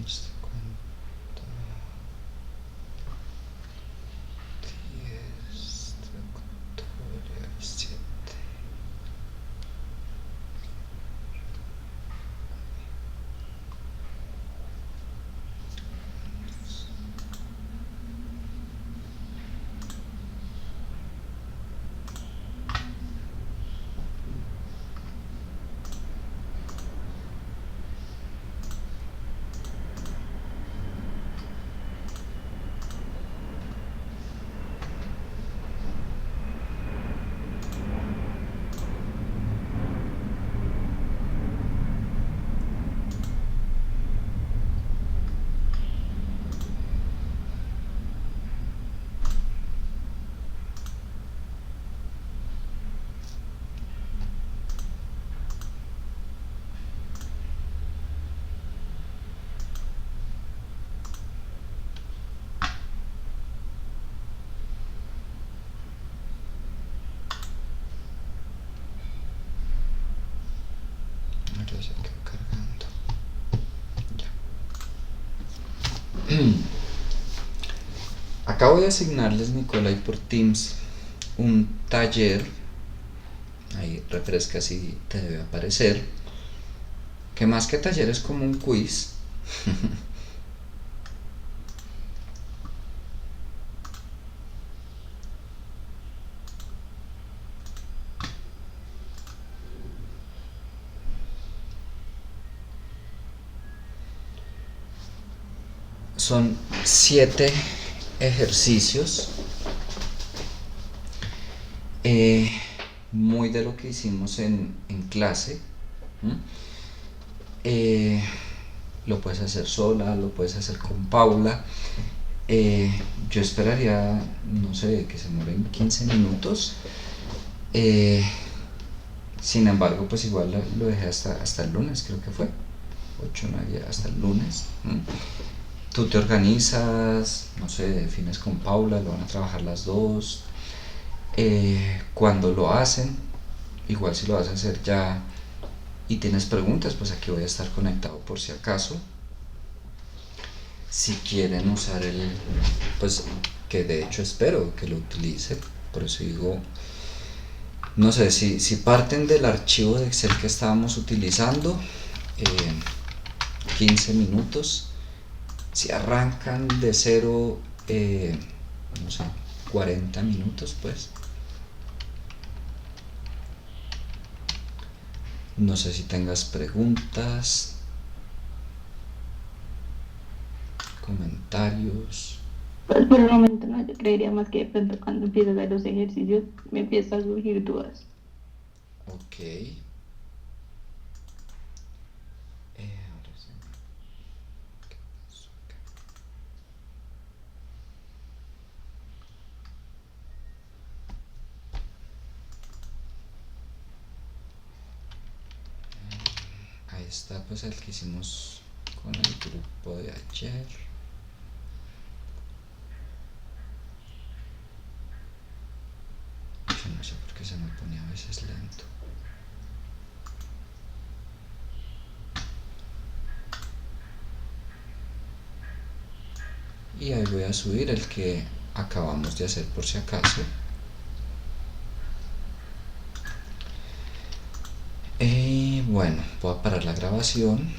¿Esto cuánto? 10 de octubre 7. Ahora se quedó cargando. Ya. Acabo de asignarles, Nicolai, por Teams un taller. Ahí refresca si te debe aparecer. Que más que taller es como un quiz. son 7 ejercicios, muy de lo que hicimos en clase. ¿Mm? Lo puedes hacer sola, lo puedes hacer con Paula. Yo esperaría, no sé, que se mueren 15 minutos. Sin embargo, pues igual lo dejé hasta el lunes, creo que fue. 8, 9, hasta el lunes. Tú te organizas, no sé, defines con Paula, lo van a trabajar las dos. Cuando lo hacen, igual si lo vas a hacer ya y tienes preguntas, pues aquí voy a estar conectado por si acaso. Si quieren usar pues que de hecho espero que lo utilice, por eso digo, no sé, si parten del archivo de Excel que estábamos utilizando, 15 minutos, si arrancan de cero, no sé, 40 minutos, pues. No sé si tengas preguntas, comentarios. Pues por el momento no, yo creería más que de pronto cuando empieces a hacer los ejercicios me empiezan a surgir dudas. Ok. Ahora sí. Ahí está pues el que hicimos con el grupo de ayer. Yo no sé por qué se me pone a veces lento. Y ahí voy a subir el que acabamos de hacer por si acaso. Bueno, voy a parar la grabación.